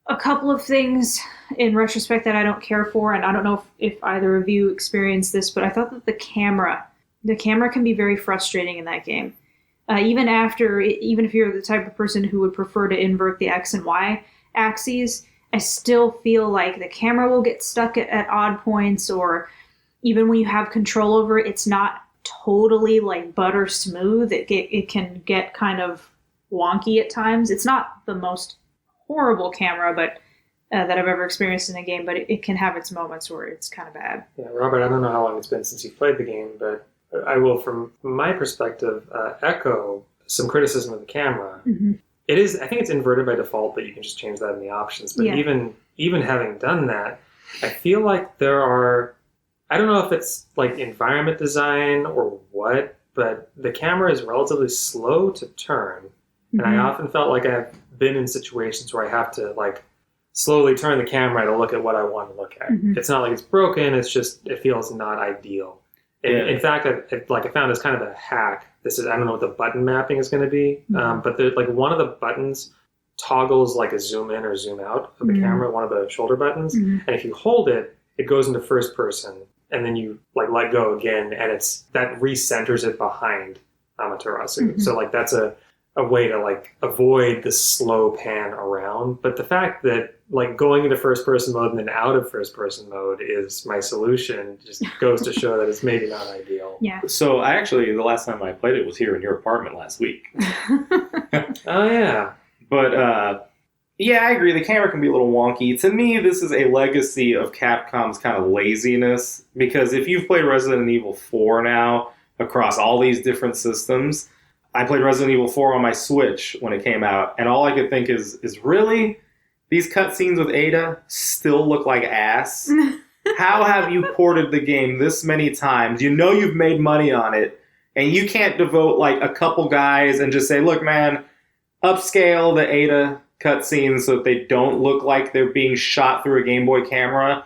a couple of things in retrospect that I don't care for, and I don't know if either of you experienced this, but I thought that the camera can be very frustrating in that game. Even if you're the type of person who would prefer to invert the X and Y axes, I still feel like the camera will get stuck at odd points, or even when you have control over it, it's not totally like butter smooth. It can get kind of wonky at times. It's not the most horrible camera, but that I've ever experienced in a game, but it can have its moments where it's kind of bad. Yeah, Robert, I don't know how long it's been since you've played the game, but I will, from my perspective, echo some criticism of the camera. Mm-hmm. It is, I think it's inverted by default, but you can just change that in the options. But even having done that, I feel like there are, I don't know if it's like environment design or what, but the camera is relatively slow to turn. Mm-hmm. And I often felt like I've been in situations where I have to like slowly turn the camera to look at what I want to look at. Mm-hmm. It's not like it's broken, it's just, it feels not ideal. Yeah. In fact, I found this kind of a hack. This is, I don't know what the button mapping is going to be, but like one of the buttons toggles like a zoom in or zoom out of the camera, one of the shoulder buttons. And if you hold it, it goes into first person, and then you like let go again, and that recenters it behind Amaterasu. So like that's a way to like avoid the slow pan around. But the fact that like going into first person mode and then out of first person mode is my solution just goes to show that it's maybe not ideal. Yeah. So the last time I played it was here in your apartment last week. Oh yeah. But yeah, I agree. The camera can be a little wonky. To me, this is a legacy of Capcom's kind of laziness, because if you've played Resident Evil 4 now across all these different systems, I played Resident Evil 4 on my Switch when it came out, and all I could think is really, these cutscenes with Ada still look like ass? How have you ported the game this many times? You know you've made money on it, and you can't devote like a couple guys and just say, look, man, upscale the Ada cutscenes so that they don't look like they're being shot through a Game Boy camera.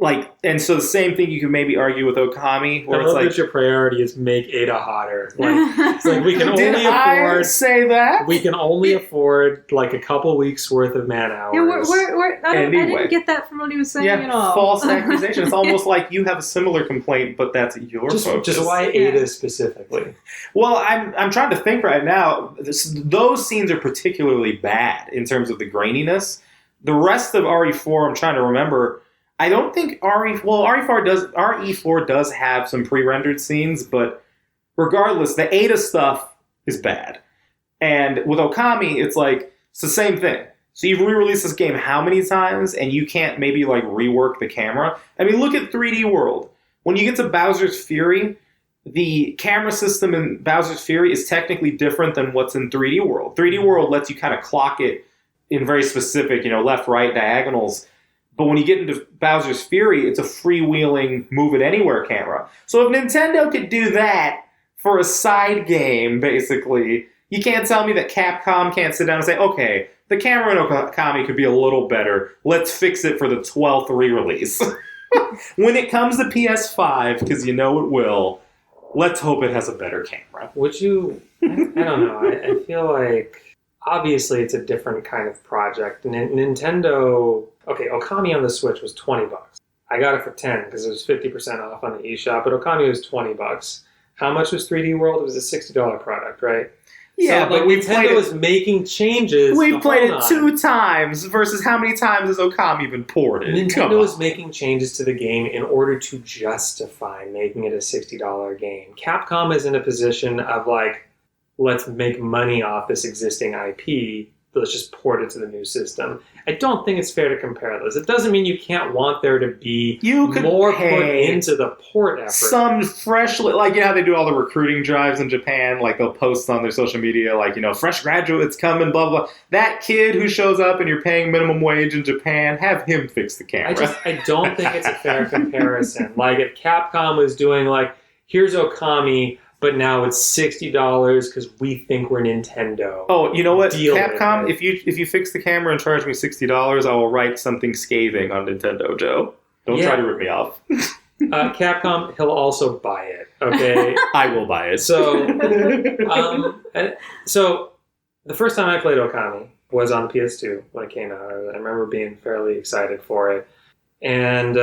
Like, and so the same thing you can maybe argue with Okami, where I it's love like, that your priority is make Ada hotter. Like, it's like we can did only I afford. say that? We can only afford like a couple weeks worth of man hours. Yeah, I Anyway. didn't get that from what he was saying at all. False accusation. It's almost like you have a similar complaint, but that's your focus. Just why Ada specifically? Well, I'm trying to think right now. Those scenes are particularly bad in terms of the graininess. The rest of RE4, I'm trying to remember. I don't think RE4 does have some pre-rendered scenes, but regardless, the Ada stuff is bad. And with Okami, it's the same thing. So you've re-released this game how many times, and you can't maybe like rework the camera? I mean, look at 3D World. When you get to Bowser's Fury, the camera system in Bowser's Fury is technically different than what's in 3D World. 3D World lets you kind of clock it in very specific, left, right, diagonals. But when you get into Bowser's Fury, it's a freewheeling, move-it-anywhere camera. So if Nintendo could do that for a side game, basically, you can't tell me that Capcom can't sit down and say, okay, the camera in Okami could be a little better. Let's fix it for the 12th re-release. When it comes to PS5, because you know it will, let's hope it has a better camera. Would you... I don't know. I feel like... Obviously, it's a different kind of project. Nintendo... Okay, Okami on the Switch was $20. I got it for 10 because it was 50% off on the eShop, but Okami was $20. How much was 3D World? It was a $60 product, right? Yeah, so, but Nintendo is making changes. We've played it 2 times versus how many times has Okami been ported? Nintendo is making changes to the game in order to justify making it a $60 game. Capcom is in a position of let's make money off this existing IP let's just port it to the new system. I don't think it's fair to compare those. It doesn't mean you can't want there to be more put into the port effort. Some fresh, like, you know how they do all the recruiting drives in Japan? Like, they'll post on their social media, like, you know, fresh graduates coming, blah, blah. That kid who shows up and you're paying minimum wage in Japan, have him fix the camera. I don't think it's a fair comparison. Like, if Capcom was doing, like, here's Okami, but now it's $60 because we think we're Nintendo. Oh, you know what, Capcom? If you fix the camera and charge me $60, I will write something scathing on Nintendo, Joe. Don't try to rip me off. Capcom, he'll also buy it. Okay, I will buy it. So the first time I played Okami was on the PS2 when it came out. I remember being fairly excited for it, and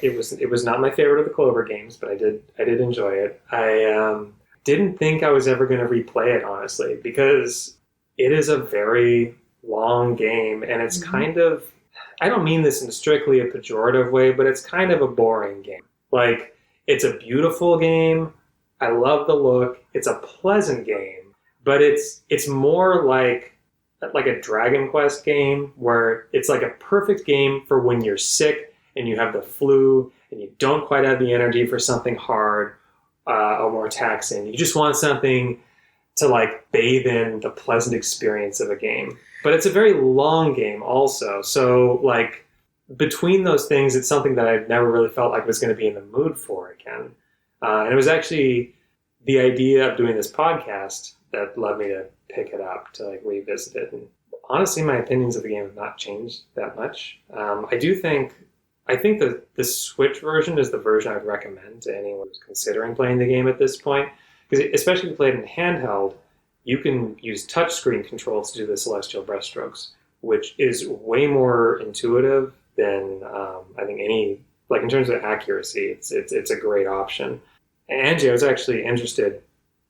it was not my favorite of the Clover games, but I did enjoy it. I didn't think I was ever going to replay it, honestly, because it is a very long game, and it's kind of, I don't mean this in strictly a pejorative way, but it's kind of a boring game. Like, it's a beautiful game. I love the look. It's a pleasant game, but it's more like a Dragon Quest game where it's like a perfect game for when you're sick and you have the flu and you don't quite have the energy for something hard or more taxing. You just want something to like bathe in the pleasant experience of a game. But it's a very long game also. So like between those things, it's something that I've never really felt like I was going to be in the mood for again. And it was actually the idea of doing this podcast that led me to pick it up, to like revisit it. And honestly, my opinions of the game have not changed that much. I think that the Switch version is the version I'd recommend to anyone who's considering playing the game at this point. Because especially if you play it in handheld, you can use touchscreen controls to do the celestial brushstrokes, which is way more intuitive than I think any, like in terms of accuracy, it's a great option. And Angie, I was actually interested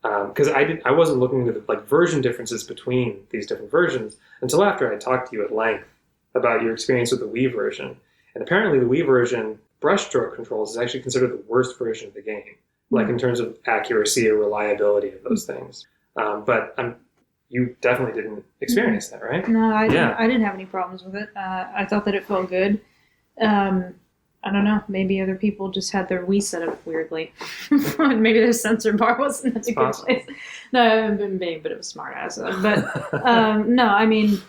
because I wasn't looking into the like version differences between these different versions until after I talked to you at length about your experience with the Wii version. And apparently the Wii version, brushstroke controls, is actually considered the worst version of the game, like in terms of accuracy or reliability of those things. But you definitely didn't experience that, right? No, I didn't have any problems with it. I thought that it felt good. I don't know. Maybe other people just had their Wii set up weirdly. Maybe their sensor bar wasn't in a good place. No, I've been being a bit of a smart ass. But no, I mean,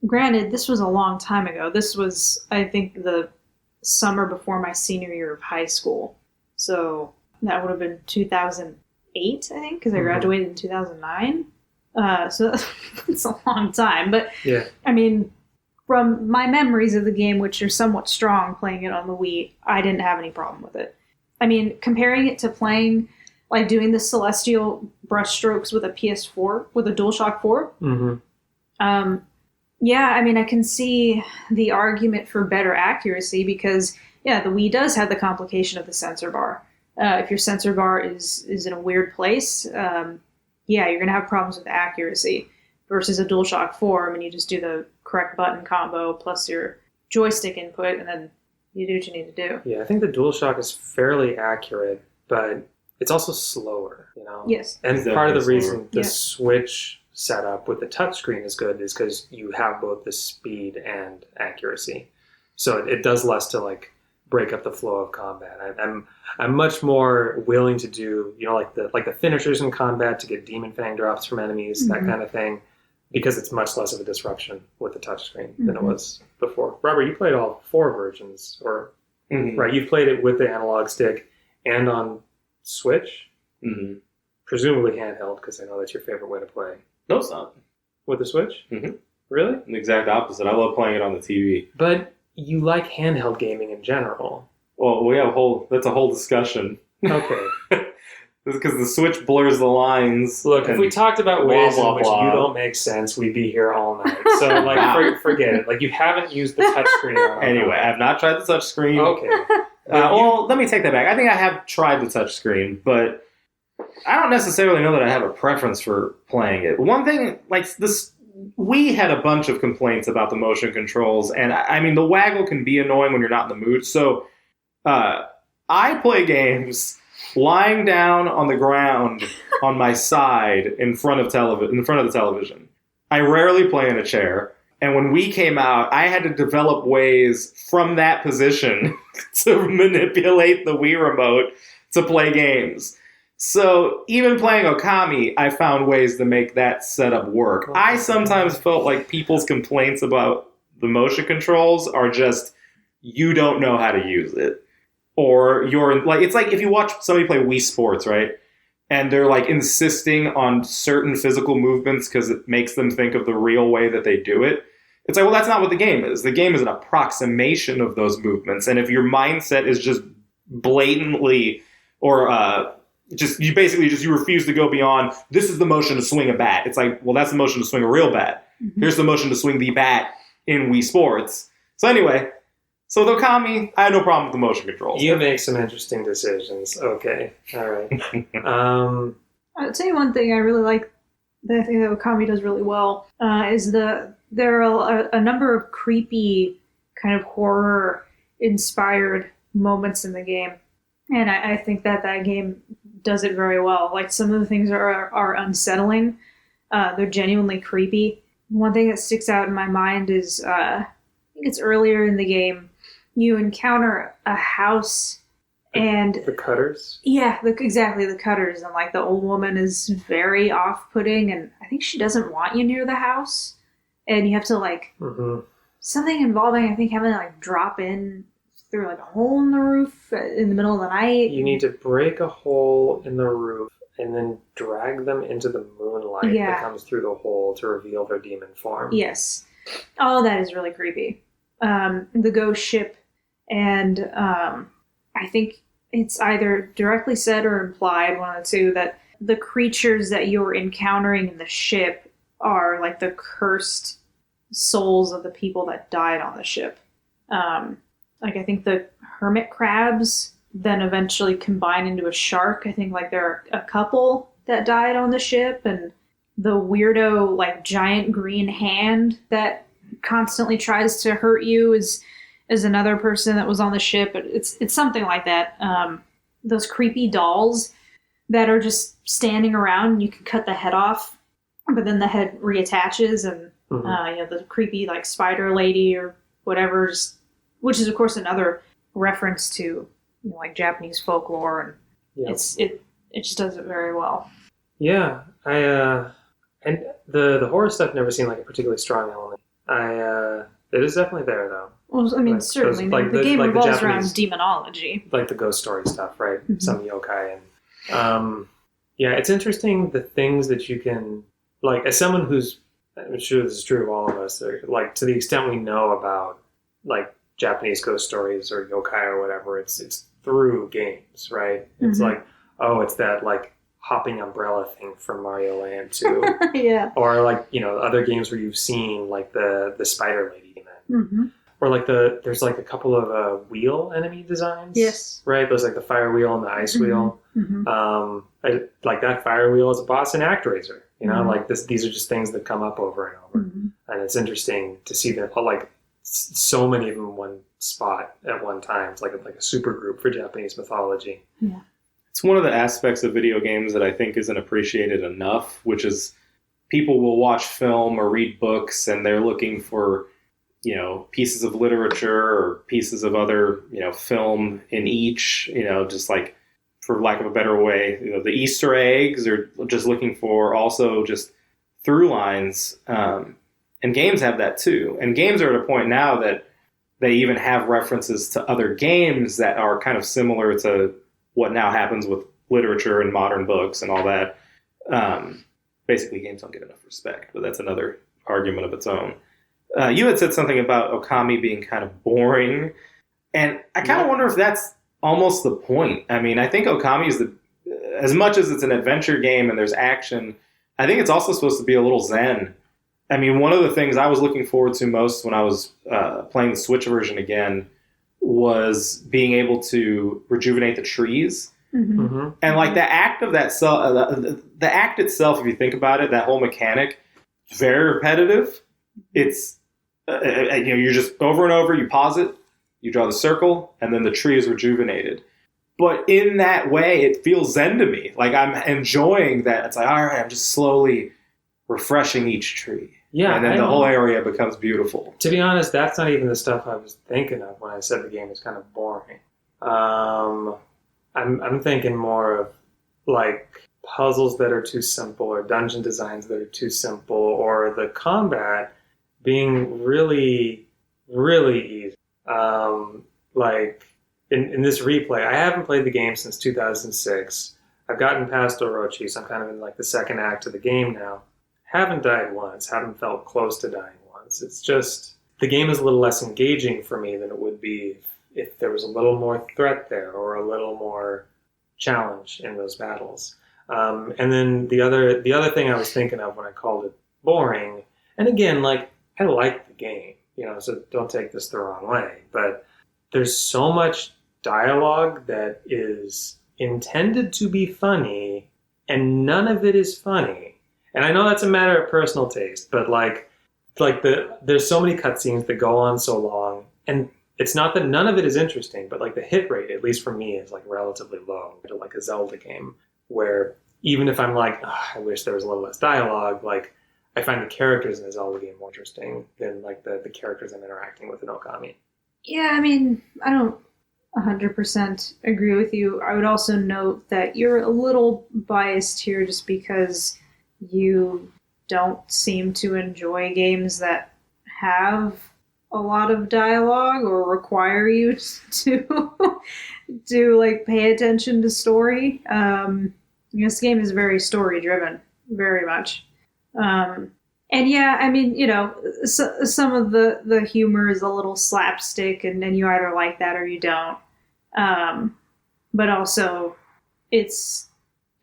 granted, this was a long time ago. This was, I think, the summer before my senior year of high school. So that would have been 2008, I think, because I graduated in 2009. So it's a long time. But, yeah. I mean, from my memories of the game, which are somewhat strong playing it on the Wii, I didn't have any problem with it. I mean, comparing it to playing, like doing the celestial brushstrokes with a PS4, with a DualShock 4, yeah, I mean, I can see the argument for better accuracy because, yeah, the Wii does have the complication of the sensor bar. If your sensor bar is in a weird place, yeah, you're going to have problems with accuracy versus a DualShock 4. I mean, you just do the correct button combo plus your joystick input, and then you do what you need to do. Yeah, I think the DualShock is fairly accurate, but it's also slower, you know? Yes. And part of the reason the Switch setup with the touchscreen is good is because you have both the speed and accuracy. So it does less to like break up the flow of combat. I'm much more willing to do, you know, like the finishers in combat to get demon fang drops from enemies, that kind of thing, because it's much less of a disruption with the touchscreen than it was before. Robert, you played all 4 versions, or right? You've played it with the analog stick and on Switch, presumably handheld, because I know that's your favorite way to play. No, it's not. With the Switch? Really? The exact opposite. I love playing it on the TV. But you like handheld gaming in general. Well, we have that's a whole discussion. Okay. Because the Switch blurs the lines. Look, if we talked about ways in which you don't make sense, we'd be here all night. So, like, forget it. Like, you haven't used the touchscreen. Anyway, I have not tried the touchscreen. Okay. Well, let me take that back. I think I have tried the touchscreen, but I don't necessarily know that I have a preference for playing it. One thing, like, this, we had a bunch of complaints about the motion controls, and I mean, the waggle can be annoying when you're not in the mood. So, I play games lying down on the ground on my side in front of the television. I rarely play in a chair. And when Wii came out, I had to develop ways from that position to manipulate the Wii remote to play games. So even playing Okami, I found ways to make that setup work. I sometimes felt like people's complaints about the motion controls are just, you don't know how to use it. Or you're like, it's like if you watch somebody play Wii Sports, right? And they're like insisting on certain physical movements because it makes them think of the real way that they do it. It's like, well, that's not what the game is. The game is an approximation of those movements. And if your mindset is just blatantly, or you refuse to go beyond, this is the motion to swing a bat. It's like, well, that's the motion to swing a real bat. Mm-hmm. Here's the motion to swing the bat in Wii Sports. So anyway, so with Okami, I had no problem with the motion controls. You make some interesting decisions. Okay. All right. I'll tell you one thing I really like that I think that Okami does really well is there are a number of creepy kind of horror-inspired moments in the game. And I think that game does it very well. Like, some of the things are unsettling. They're genuinely creepy. One thing that sticks out in my mind is, I think it's earlier in the game, you encounter a house and... The cutters? Yeah, exactly, the cutters. And, like, the old woman is very off-putting, and I think she doesn't want you near the house. And you have to, like... Mm-hmm. Something involving, I think, having to, like, drop in through, like, a hole in the roof in the middle of the night. You need to break a hole in the roof and then drag them into the moonlight that comes through the hole to reveal their demon form. Yes. All of that is really creepy. The ghost ship, and I think it's either directly said or implied, one of the two, that the creatures that you're encountering in the ship are like the cursed souls of the people that died on the ship. Like, I think the hermit crabs then eventually combine into a shark. I think, like, there are a couple that died on the ship, and the weirdo, like, giant green hand that constantly tries to hurt you is another person that was on the ship. It's something like that. Those creepy dolls that are just standing around, and you can cut the head off, but then the head reattaches, and the creepy, like, spider lady or whatever, which is, of course, another reference to, like, Japanese folklore, and it just does it very well. Yeah, and the horror stuff never seemed like a particularly strong element. It is definitely there, though. Well, I mean, certainly. The game revolves around demonology. Like the ghost story stuff, right? Mm-hmm. Some yokai. And it's interesting the things that you can... Like, as someone who's... I'm sure this is true of all of us. Like, to the extent we know about, like, Japanese ghost stories or yokai or whatever, it's through games, right? It's like, oh, it's that, like, hopping umbrella thing from Mario Land 2. Yeah. Or, like, other games where you've seen, like, the spider lady in it. Mm-hmm. Or, like, there's, like, a couple of wheel enemy designs. Yes. Right? There's, like, the fire wheel and the ice wheel. Mm-hmm. Like, that fire wheel is a boss in ActRaiser. Like, these are just things that come up over and over. Mm-hmm. And it's interesting to see that, like, so many of them in one spot at one time. It's like a super group for Japanese mythology. Yeah. It's one of the aspects of video games that I think isn't appreciated enough, which is people will watch film or read books and they're looking for, pieces of literature or pieces of other, film in each, just like, for lack of a better way, the Easter eggs, or just looking for also just through lines. And games have that too. And games are at a point now that they even have references to other games that are kind of similar to what now happens with literature and modern books and all that. Basically, games don't get enough respect, but that's another argument of its own. You had said something about Okami being kind of boring, and I kind of wonder if that's almost the point. I mean, I think Okami is as much as it's an adventure game and there's action, I think it's also supposed to be a little zen. I mean, one of the things I was looking forward to most when I was playing the Switch version again was being able to rejuvenate the trees. Mm-hmm. Mm-hmm. And like the act of that, the act itself, if you think about it, that whole mechanic, very repetitive. It's you're just over and over. You pause it, you draw the circle, and then the tree is rejuvenated. But in that way, it feels zen to me. Like I'm enjoying that. It's like, all right, I'm just slowly refreshing each tree. Yeah, and then the whole area becomes beautiful. To be honest, that's not even the stuff I was thinking of when I said the game is kind of boring. I'm thinking more of like puzzles that are too simple, or dungeon designs that are too simple, or the combat being really, really easy. Like in this replay, I haven't played the game since 2006. I've gotten past Orochi, so I'm kind of in like the second act of the game now. Haven't died once, haven't felt close to dying once. It's just, the game is a little less engaging for me than it would be if there was a little more threat there, or a little more challenge in those battles. And then the other thing I was thinking of when I called it boring, and again, like, I like the game, so don't take this the wrong way, but there's so much dialogue that is intended to be funny, and none of it is funny. And I know that's a matter of personal taste, but there's so many cutscenes that go on so long, and it's not that none of it is interesting, but like the hit rate, at least for me, is like relatively low to like a Zelda game, where even if I'm like, I wish there was a little less dialogue, like I find the characters in a Zelda game more interesting than like the characters I'm interacting with in Okami. Yeah, I mean, I don't 100% agree with you. I would also note that you're a little biased here just because you don't seem to enjoy games that have a lot of dialogue or require you to like pay attention to story. This game is very story driven, very much. And yeah, I mean, some of the humor is a little slapstick, and then you either like that or you don't. But also, it's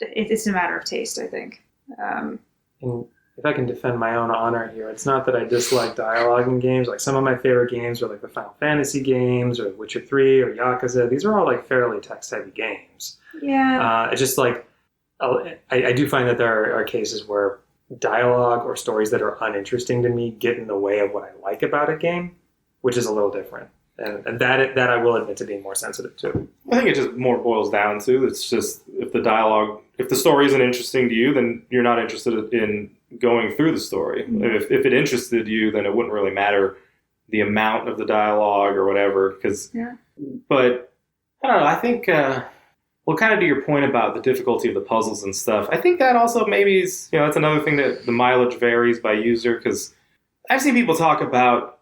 a matter of taste, I think. And if I can defend my own honor here, it's not that I dislike dialogue in games. Like, some of my favorite games are like the Final Fantasy games, or Witcher 3, or Yakuza. These are all like fairly text-heavy games. Yeah. It's just like, I do find that there are cases where dialogue or stories that are uninteresting to me get in the way of what I like about a game, which is a little different. And that I will admit to being more sensitive to. I think it just more boils down to, it's just, if the story isn't interesting to you, then you're not interested in going through the story. Mm-hmm. If it interested you, then it wouldn't really matter the amount of the dialogue or whatever. But I don't know, I think, well, kind of to your point about the difficulty of the puzzles and stuff, I think that also maybe is, that's another thing that the mileage varies by user, because I've seen people talk about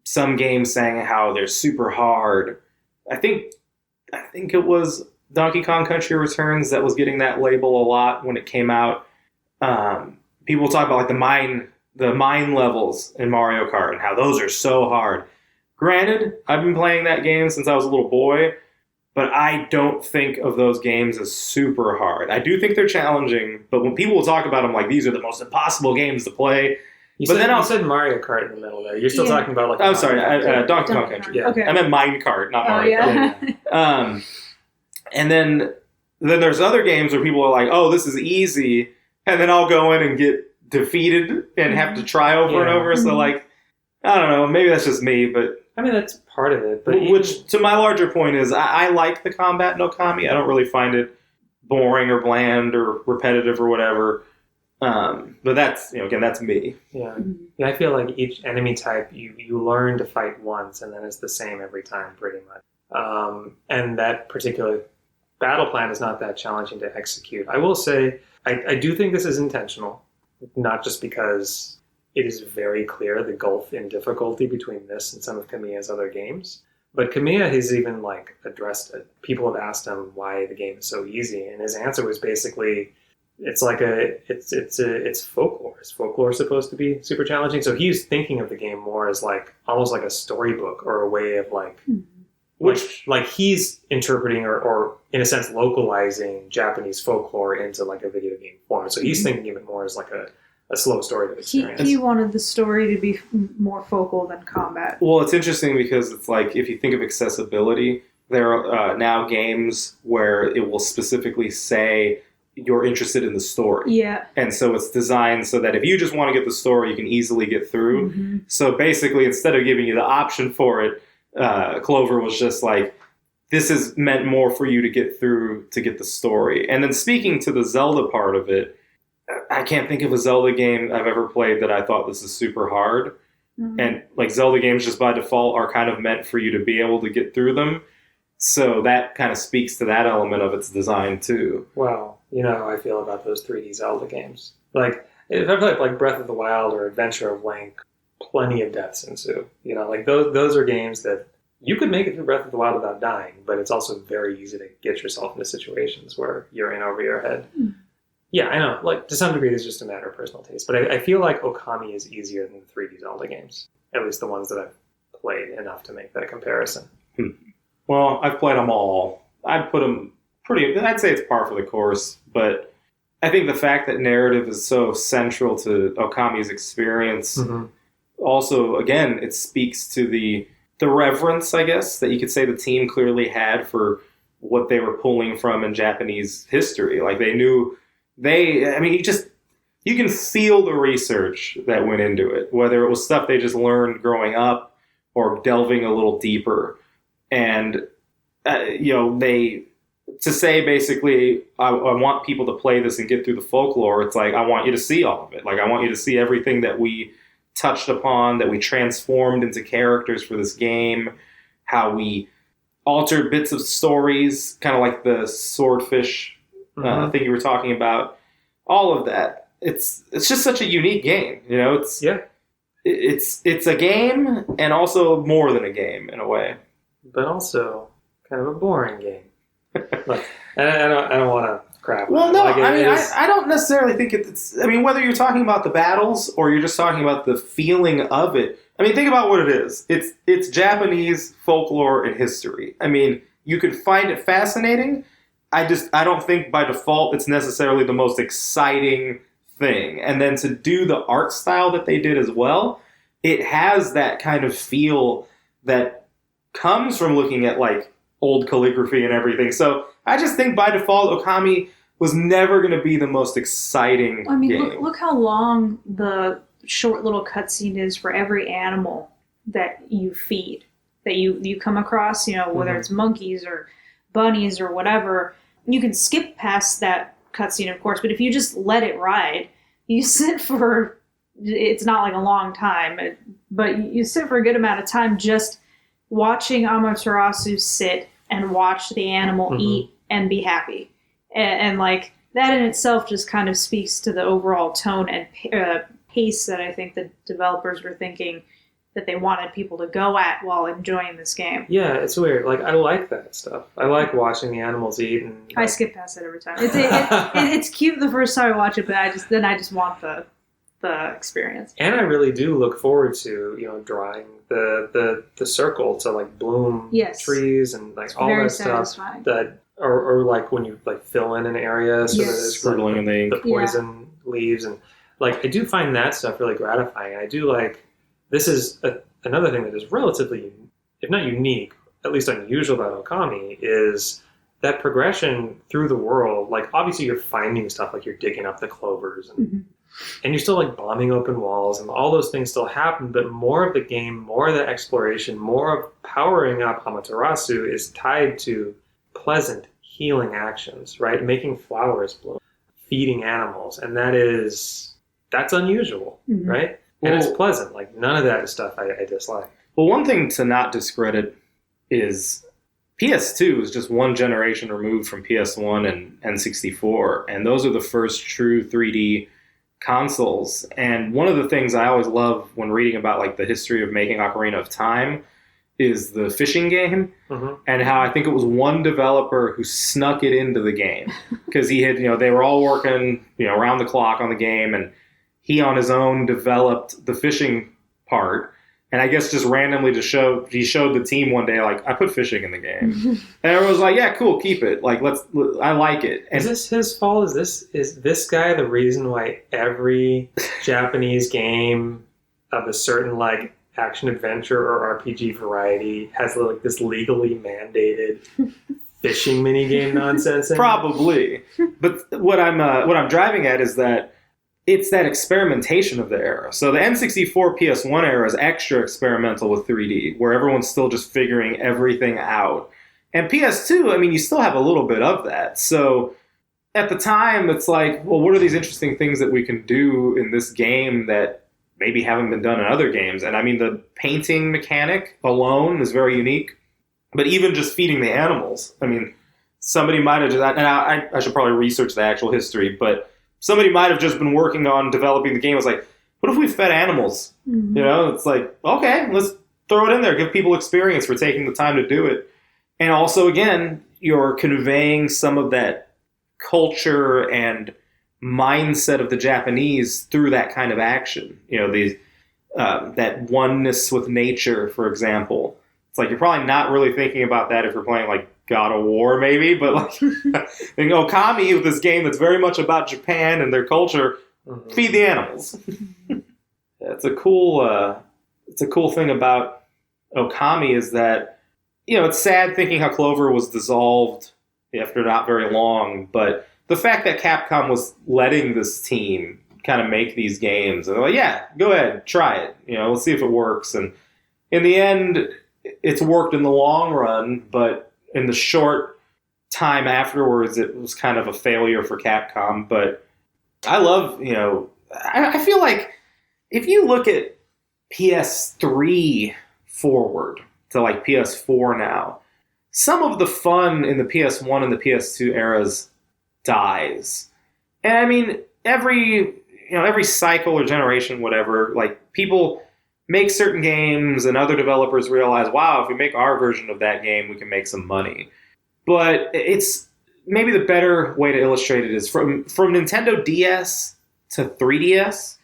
some games saying how they're super hard. I think it was Donkey Kong Country Returns that was getting that label a lot when it came out. People talk about like the mine levels in Mario Kart and how those are so hard. Granted, I've been playing that game since I was a little boy, but I don't think of those games as super hard. I do think they're challenging, but when people talk about them like these are the most impossible games to play, you said Mario Kart in the middle there. You're still talking about like... I'm sorry, Donkey Kong Country. Yeah. Okay. I meant Mine Kart, not Mario Kart. And then there's other games where people are like, oh, this is easy, and then I'll go in and get defeated and have to try over and over. So like, I don't know, maybe that's just me, but... I mean, that's part of it. But which, to my larger point, is I like the combat in Okami. I don't really find it boring or bland or repetitive or whatever. But that's, again, that's me. Yeah. I feel like each enemy type, you learn to fight once, and then it's the same every time, pretty much. And that particular battle plan is not that challenging to execute. I will say, I do think this is intentional, not just because it is very clear the gulf in difficulty between this and some of Kamiya's other games. But Kamiya has even like addressed it. People have asked him why the game is so easy, and his answer was basically, it's folklore. Is folklore supposed to be super challenging? So he's thinking of the game more as like almost like a storybook, or a way of like, which like he's interpreting or in a sense localizing Japanese folklore into like a video game form. So he's thinking of it more as like a slow story to experience. He wanted the story to be more focal than combat. Well, it's interesting because it's like, if you think of accessibility, there are now games where it will specifically say you're interested in the story. Yeah. And so it's designed so that if you just want to get the story, you can easily get through. Mm-hmm. So basically, instead of giving you the option for it, Clover was just like, this is meant more for you to get through to get the story. And then speaking to the Zelda part of it, I can't think of a Zelda game I've ever played that I thought this is super hard. Mhm. And like Zelda games just by default are kind of meant for you to be able to get through them. So that kind of speaks to that element of its design too. Well, you know how I feel about those 3D Zelda games. Like, if I play like Breath of the Wild or Adventure of Link, plenty of deaths ensue. You know, like those are games that you could make it through Breath of the Wild without dying, but it's also very easy to get yourself into situations where you're in over your head. Mm. Yeah, I know. Like, to some degree, it's just a matter of personal taste. But I feel like Okami is easier than the 3D Zelda games. At least the ones that I've played enough to make that comparison. Well, I've played them all. I'd put them I'd say it's par for the course, but I think the fact that narrative is so central to Okami's experience Mm-hmm. also, again, it speaks to the reverence, I guess, that you could say the team clearly had for what they were pulling from in Japanese history. Like, they knew you can feel the research that went into it, whether it was stuff they just learned growing up or delving a little deeper. And, to say basically, I want people to play this and get through the folklore, it's like, I want you to see all of it. Like, I want you to see everything that we touched upon, that we transformed into characters for this game, how we altered bits of stories, kind of like the swordfish thing you were talking about. All of that. It's just such a unique game. You know, it's a game and also more than a game in a way. But also kind of a boring game. Like, and I don't want to crap. Well, on it. no, Like, I don't necessarily think it's. I mean, whether you're talking about the battles or you're just talking about the feeling of it. I mean, think about what it is. It's Japanese folklore and history. I mean, you could find it fascinating. I don't think by default it's necessarily the most exciting thing. And then to do the art style that they did as well, it has that kind of feel that comes from looking at like old calligraphy and everything. So I just think by default Okami was never going to be the most exciting game. Look how long the short little cutscene is for every animal that you feed, that you come across, you know, whether it's monkeys or bunnies or whatever. You can skip past that cutscene, of course, but if you just let it ride, you sit for, it's not like a long time, but you sit for a good amount of time just watching Amaterasu sit and watch the animal eat and be happy. And like, that in itself just kind of speaks to the overall tone and pace that I think the developers were thinking that they wanted people to go at while enjoying this game. Yeah, it's weird. Like, I like that stuff. I like watching the animals eat. And I skip past it every time. It's cute the first time I watch it, but I just want the experience. And I really do look forward to, you know, drawing the circle to like bloom trees and like it's all very that stuff. satisfying. That or like when you like fill in an area so that it's scribbling in the ink. The poison leaves, and like I do find that stuff really gratifying. I do like, this is another thing that is relatively, if not unique, at least unusual about Okami, is that progression through the world. Like, obviously you're finding stuff, like you're digging up the clovers and you're still like bombing open walls, and all those things still happen, but more of the game, more of the exploration, more of powering up Amaterasu is tied to pleasant, healing actions, right? Making flowers bloom, feeding animals, and that's unusual, right? And it's pleasant. Like, none of that is stuff I dislike. Well, one thing to not discredit is PS2 is just one generation removed from PS1 and N64, and those are the first true 3D consoles. And one of the things I always love when reading about like the history of making Ocarina of Time is the fishing game, and how I think it was one developer who snuck it into the game because he had, they were all working, around the clock on the game, and he on his own developed the fishing part. And I guess just randomly he showed the team one day, like, I put fishing in the game. And everyone was like, yeah, cool, keep it. Like, I like it. And is this his fault? Is this guy the reason why every Japanese game of a certain, like, action adventure or RPG variety has, like, this legally mandated fishing minigame nonsense in it? Probably. But what I'm driving at is that it's that experimentation of the era. So the N64 PS1 era is extra experimental with 3D, where everyone's still just figuring everything out. And PS2, I mean, you still have a little bit of that. So at the time, it's like, well, what are these interesting things that we can do in this game that maybe haven't been done in other games? And I mean, the painting mechanic alone is very unique. But even just feeding the animals, I mean, somebody might have just, and I should probably research the actual history, but somebody might have just been working on developing the game. It was like, what if we fed animals? Mm-hmm. You know, it's like, okay, let's throw it in there, give people experience for taking the time to do it. And also, again, you're conveying some of that culture and mindset of the Japanese through that kind of action. You know, these that oneness with nature, for example. It's like you're probably not really thinking about that if you're playing like God of War, maybe, but like in Okami, with this game that's very much about Japan and their culture, feed the animals. It's a cool thing about Okami is that, you know, it's sad thinking how Clover was dissolved after not very long, but the fact that Capcom was letting this team kind of make these games, and they're like, yeah, go ahead, try it. You know, let's see if it works. And in the end, it's worked in the long run, but in the short time afterwards, it was kind of a failure for Capcom. But I love, you know, I feel like if you look at PS3 forward to like PS4 now, some of the fun in the PS1 and the PS2 eras dies. And I mean, every cycle or generation, whatever, like people make certain games and other developers realize, wow, if we make our version of that game, we can make some money. But it's maybe the better way to illustrate it is from Nintendo DS to 3DS,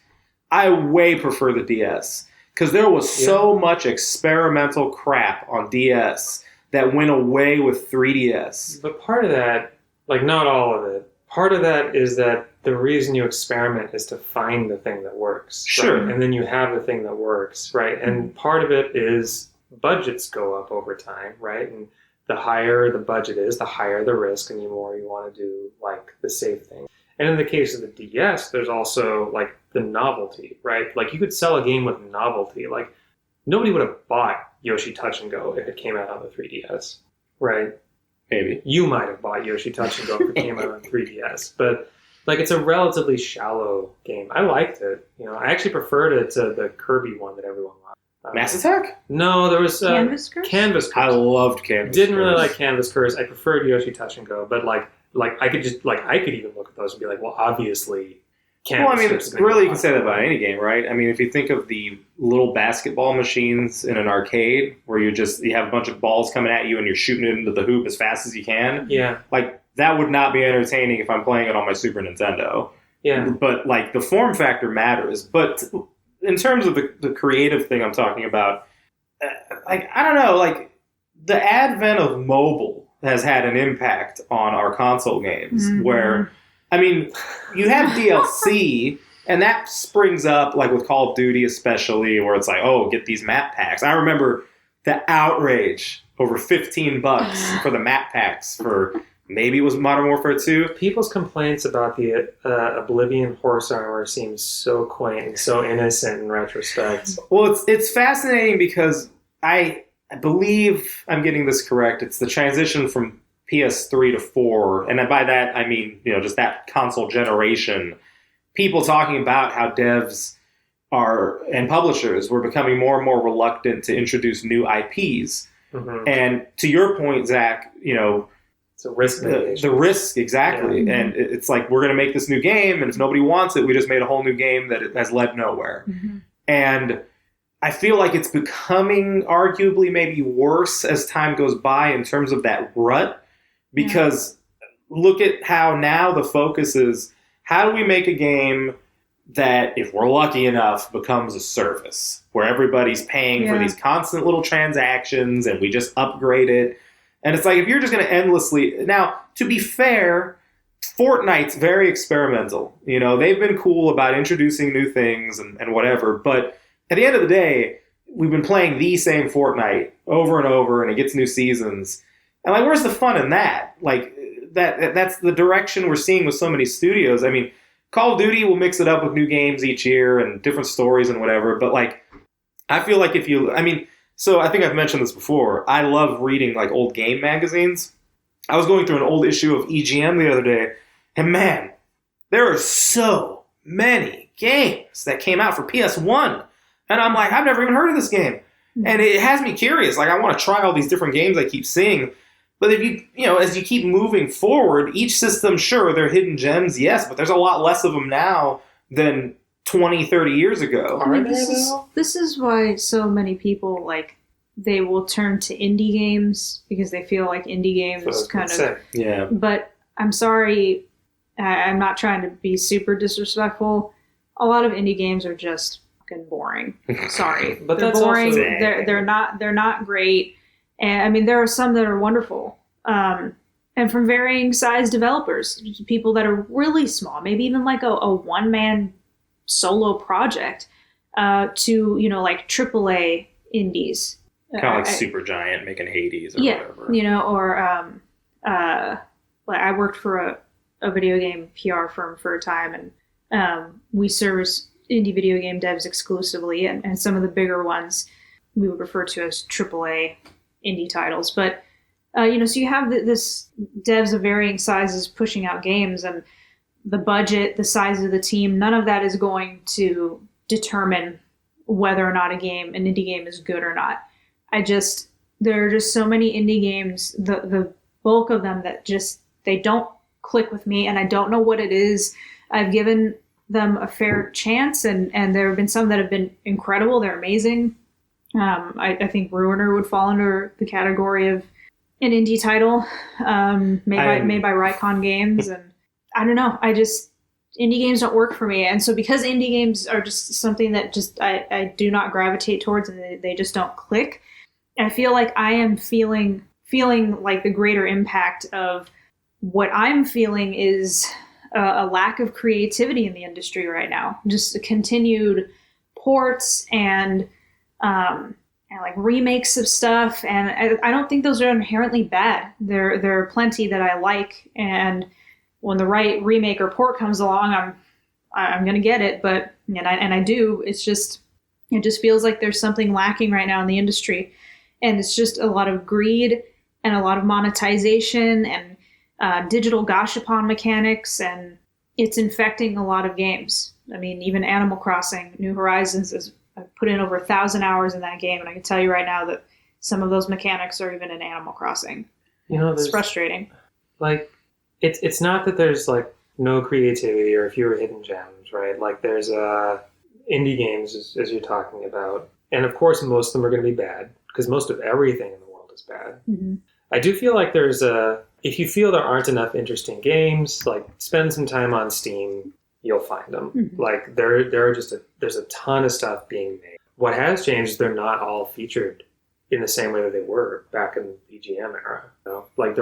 I way prefer the DS. Because there was so much experimental crap on DS that went away with 3DS. But part of that, like not all of it, part of that is that the reason you experiment is to find the thing that works. Sure. Right? And then you have the thing that works, right? And part of it is budgets go up over time, right? And the higher the budget is, the higher the risk, and the more you want to do like the safe thing. And in the case of the DS, there's also like the novelty, right? Like you could sell a game with novelty. Like nobody would have bought Yoshi Touch and Go if it came out on the 3DS, right? Maybe. You might have bought Yoshi Touch and Go if it came out on 3DS, but like it's a relatively shallow game. I liked it. You know, I actually preferred it to the Kirby one that everyone liked. Mass Attack? No, there was Canvas Curse? Canvas Curse. I loved Canvas Didn't Curse. really like Canvas Curse. I preferred Yoshi Touch and Go, but like I could even look at those and be like, well, obviously Canvas Well, I mean, Curse is gonna really, be you can say that popular. about any game, right? I mean, if you think of the little basketball machines in an arcade where you have a bunch of balls coming at you and you're shooting it into the hoop as fast as you can, Yeah, like that would not be entertaining if I'm playing it on my Super Nintendo. yeah. But like the form factor matters. But in terms of the creative thing I'm talking about, like I don't know, like the advent of mobile has had an impact on our console games. Mhm. Where, I mean, you have DLC, and that springs up like with Call of Duty, especially, where it's like, oh, get these map packs. I remember the outrage over $15 for the map packs for. Maybe it was Modern Warfare 2. People's complaints about the Oblivion horse armor seems so quaint and so innocent in retrospect. Well, it's fascinating because I believe I'm getting this correct. It's the transition from PS3 to 4, and by that I mean just that console generation. People talking about how devs and publishers were becoming more and more reluctant to introduce new IPs. Mm-hmm. And to your point, Zach, It's a risk mitigation. the risk, exactly. Yeah. And it's like, we're going to make this new game, and if nobody wants it, we just made a whole new game that has led nowhere. Mm-hmm. And I feel like it's becoming arguably maybe worse as time goes by in terms of that rut, because look at how now the focus is, how do we make a game that, if we're lucky enough, becomes a service where everybody's paying for these constant little transactions and we just upgrade it. And it's like, if you're just going to endlessly... Now, to be fair, Fortnite's very experimental. They've been cool about introducing new things and whatever. But at the end of the day, we've been playing the same Fortnite over and over, and it gets new seasons. And, like, where's the fun in that? Like, that's the direction we're seeing with so many studios. I mean, Call of Duty will mix it up with new games each year and different stories and whatever. But, like, I feel like So I think I've mentioned this before. I love reading like old game magazines. I was going through an old issue of EGM the other day, And man, there are so many games that came out for PS1. And I'm like, I've never even heard of this game. And it has me curious. Like, I want to try all these different games I keep seeing. But if as you keep moving forward, each system, sure, they're hidden gems, yes, but there's a lot less of them now than 20, 30 years ago. This is why so many people, like, they will turn to indie games because they feel like indie games kind of... Yeah. But I'm sorry, I'm not trying to be super disrespectful. A lot of indie games are just fucking boring. Sorry. But they're that's boring. also... They're not great. And I mean, there are some that are wonderful. And from varying size developers, people that are really small, maybe even like a one-man solo project, to, like AAA indies. Kind of like Supergiant making Hades or whatever. Or like I worked for a video game PR firm for a time, and we service indie video game devs exclusively, and some of the bigger ones we would refer to as AAA indie titles. But so you have this devs of varying sizes pushing out games, and the budget, the size of the team, none of that is going to determine whether or not an indie game is good or not. There are just so many indie games, the bulk of them that they don't click with me, and I don't know what it is. I've given them a fair chance, and there have been some that have been incredible. They're amazing. I think Ruiner would fall under the category of an indie title, made by Rycon Games, and I don't know. Indie games don't work for me, and so because indie games are just something that I do not gravitate towards, and they just don't click. I feel like I am feeling like the greater impact of what I'm feeling is a lack of creativity in the industry right now. Just continued ports and like remakes of stuff, and I don't think those are inherently bad. There are plenty that I like, and when the right remake or port comes along, I'm gonna get it. But and I do. It just feels like there's something lacking right now in the industry. And it's just a lot of greed and a lot of monetization and digital gashapon mechanics, and it's infecting a lot of games. I mean, even Animal Crossing New Horizons I've put in over 1,000 hours in that game, and I can tell you right now that some of those mechanics are even in Animal Crossing. It's frustrating. Like, it's not that there's like no creativity or fewer hidden gems, right? Like, there's indie games as you're talking about, and of course most of them are going to be bad, because most of everything in the world is bad. Mm-hmm. I do feel like if you feel there aren't enough interesting games, like, spend some time on Steam, you'll find them. Mm-hmm. Like, there's a ton of stuff being made. What has changed is they're not all featured in the same way that they were back in the EGM era. Like,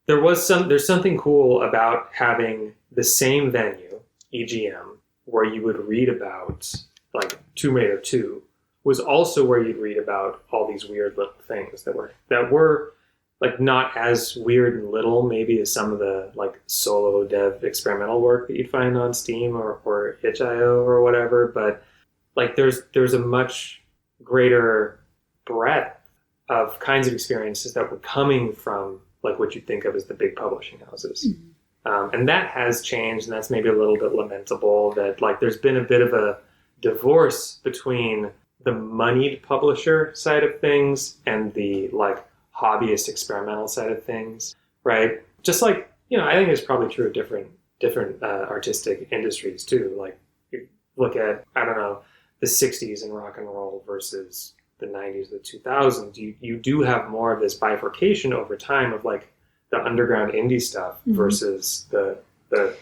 there's something cool about having the same venue, EGM, where you would read about, like, Tomb Raider 2, was also where you'd read about all these weird little things that were like not as weird and little maybe as some of the like solo dev experimental work that you'd find on Steam or itch.io or whatever. But like there's a much greater breadth of kinds of experiences that were coming from like what you'd think of as the big publishing houses. Mm-hmm. And that has changed, and that's maybe a little bit lamentable that like there's been a bit of a divorce between the moneyed publisher side of things and the like hobbyist experimental side of things, right? Just like, I think it's probably true of different artistic industries too. Like, you look at, I don't know, the 60s in rock and roll versus the 90s, the 2000s, you do have more of this bifurcation over time of like the underground indie stuff mm-hmm. versus the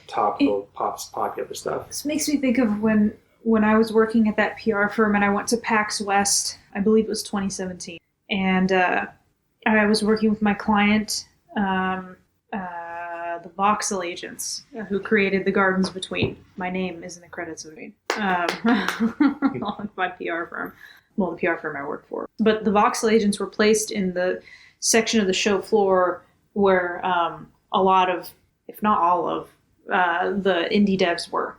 top popular stuff. This makes me think of when I was working at that PR firm and I went to PAX West, I believe it was 2017. And I was working with my client, the Voxel agents, who created The Gardens Between. My name is in the credits of it. Along with my PR firm. Well, the PR firm I worked for. But the Voxel agents were placed in the section of the show floor where a lot of, if not all of, the indie devs were.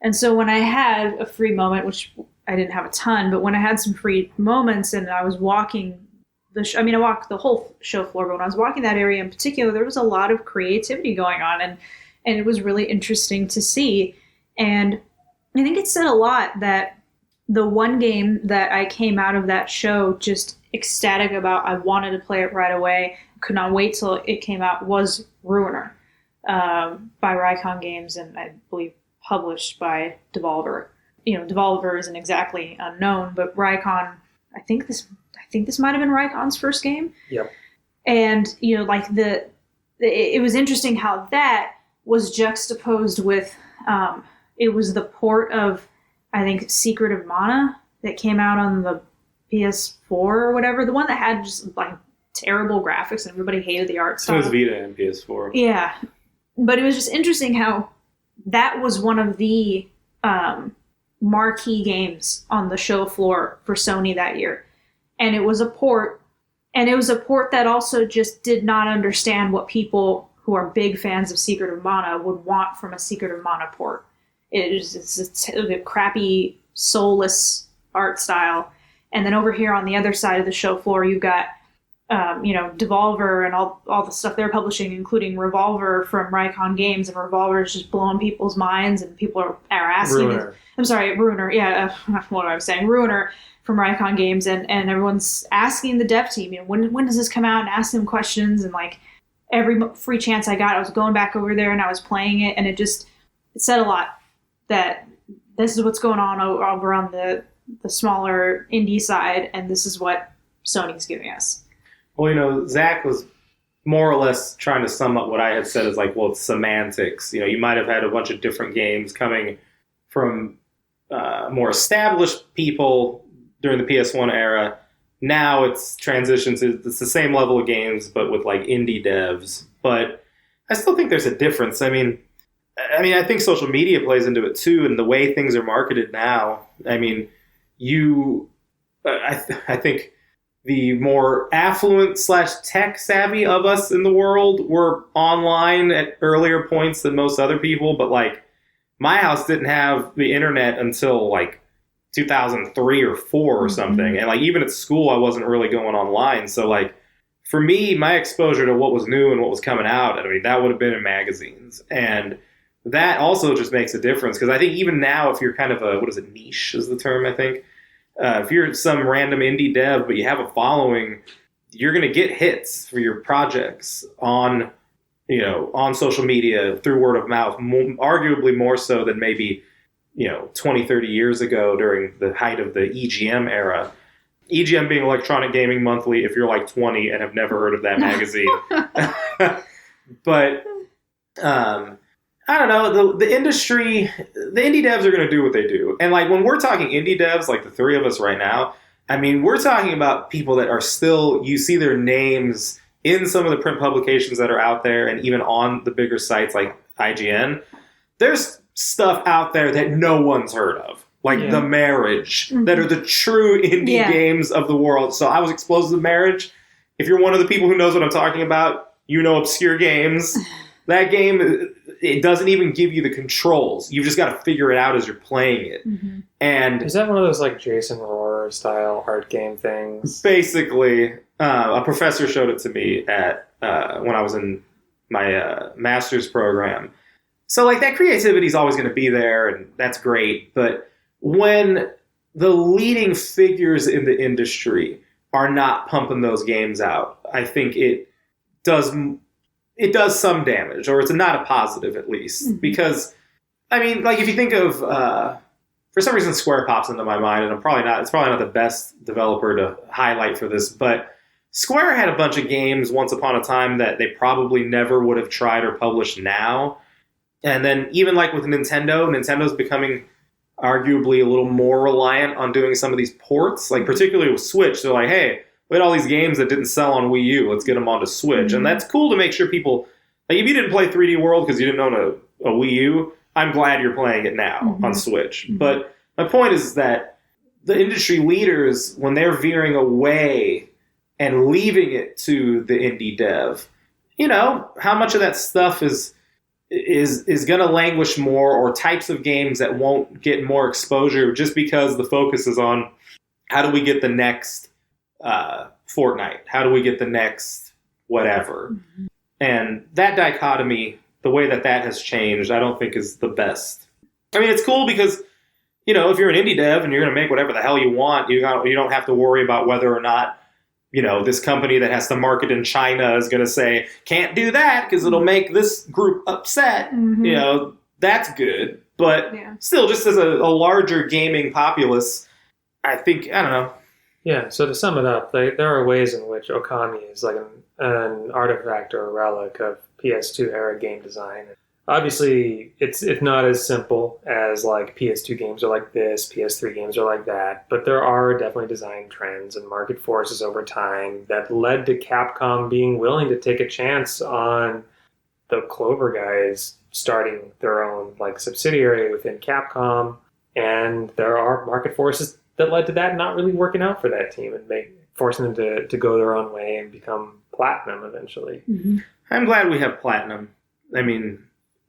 And so when I had a free moment, which I didn't have a ton, but when I had some free moments and I was walking I walked the whole show floor, but when I was walking that area in particular, there was a lot of creativity going on. and it was really interesting to see. And I think it said a lot that the one game that I came out of that show just ecstatic about, I wanted to play it right away, could not wait till it came out, was Ruiner by Rycon Games, and I believe published by Devolver. Devolver isn't exactly unknown, but Rycon, I think this might have been Rycon's first game. Yep. And it was interesting how that was juxtaposed with it was the port of, I think, Secret of Mana that came out on the PS4 or whatever, the one that had just like terrible graphics and everybody hated the art style. It was Vita and PS4. Yeah, but it was just interesting how that was one of the marquee games on the show floor for Sony that year, and it was a port, that also just did not understand what people who are big fans of Secret of Mana would want from a Secret of Mana port. It's a crappy, soulless art style. And then over here on the other side of the show floor, you've got, Devolver and all the stuff they're publishing, including Revolver from Rycon Games. And Revolver is just blowing people's minds, and people are asking. Ruiner. I'm sorry, Ruiner. Yeah, what I was saying. Ruiner from Rycon Games. And everyone's asking the dev team, when does this come out, and asking them questions. And like every free chance I got, I was going back over there and I was playing it. And it said a lot that this is what's going on over on the smaller indie side, and this is what Sony's giving us. Well, Zack was more or less trying to sum up what I had said as like, well, it's semantics. You might have had a bunch of different games coming from more established people during the PS1 era. Now it's transitioned to, it's the same level of games, but with like indie devs. But I still think there's a difference. I mean, I think social media plays into it too, and the way things are marketed now. I mean, I think the more affluent / tech savvy of us in the world were online at earlier points than most other people. But like, my house didn't have the internet until like 2003 or 4 or something. Mm-hmm. And like, even at school, I wasn't really going online. So like, for me, my exposure to what was new and what was coming out, that would have been in magazines. And that also just makes a difference, because I think even now, if you're kind of a, niche is the term, I think. If you're some random indie dev, but you have a following, you're going to get hits for your projects on social media, through word of mouth, arguably more so than maybe, 20, 30 years ago during the height of the EGM era. EGM being Electronic Gaming Monthly, if you're like 20 and have never heard of that magazine. But, I don't know, the industry, the indie devs are going to do what they do. And like, when we're talking indie devs, like the three of us right now, we're talking about people that are still, you see their names in some of the print publications that are out there, and even on the bigger sites like IGN. There's stuff out there that no one's heard of, like The Marriage, that are the true indie games of the world. So I was exposed to The Marriage. If you're one of the people who knows what I'm talking about, obscure games. That game, it doesn't even give you the controls. You've just got to figure it out as you're playing it. Mm-hmm. And is that one of those like Jason Rohrer style art game things? Basically, a professor showed it to me at when I was in my master's program. So like, that creativity is always going to be there, and that's great. But when the leading figures in the industry are not pumping those games out, I think it does some damage, or it's not a positive at least. Mm-hmm. Because, like, if you think of, for some reason Square pops into my mind, and it's probably not the best developer to highlight for this, but Square had a bunch of games once upon a time that they probably never would have tried or published now. And then even like with Nintendo's becoming arguably a little more reliant on doing some of these ports, like particularly with Switch. They're like, hey, we had all these games that didn't sell on Wii U. Let's get them onto Switch. Mm-hmm. And that's cool to make sure people, like, if you didn't play 3D World because you didn't own a Wii U, I'm glad you're playing it now on Switch. Mm-hmm. But my point is that the industry leaders, when they're veering away and leaving it to the indie dev, how much of that stuff is going to languish more, or types of games that won't get more exposure just because the focus is on how do we get the next Fortnite? How do we get the next whatever? Mm-hmm. And that dichotomy the way that has changed, I don't think is the best. I mean, it's cool because, you know, if you're an indie dev and you're going to make whatever the hell you want, you don't have to worry about whether or not, you know, this company that has to market in China is going to say, can't do that because it'll make this group upset. Mm-hmm. You know, that's good. But still, just as a larger gaming populace, I think, I don't know. Yeah, so to sum it up, there are ways in which Okami is like an artifact or a relic of PS2 era game design. Obviously, it's not as simple as like PS2 games are like this, PS3 games are like that, but there are definitely design trends and market forces over time that led to Capcom being willing to take a chance on the Clover guys starting their own like subsidiary within Capcom, and there are market forces that led to that not really working out for that team and forcing them to go their own way and become Platinum eventually. Mm-hmm. I'm glad we have Platinum. I mean,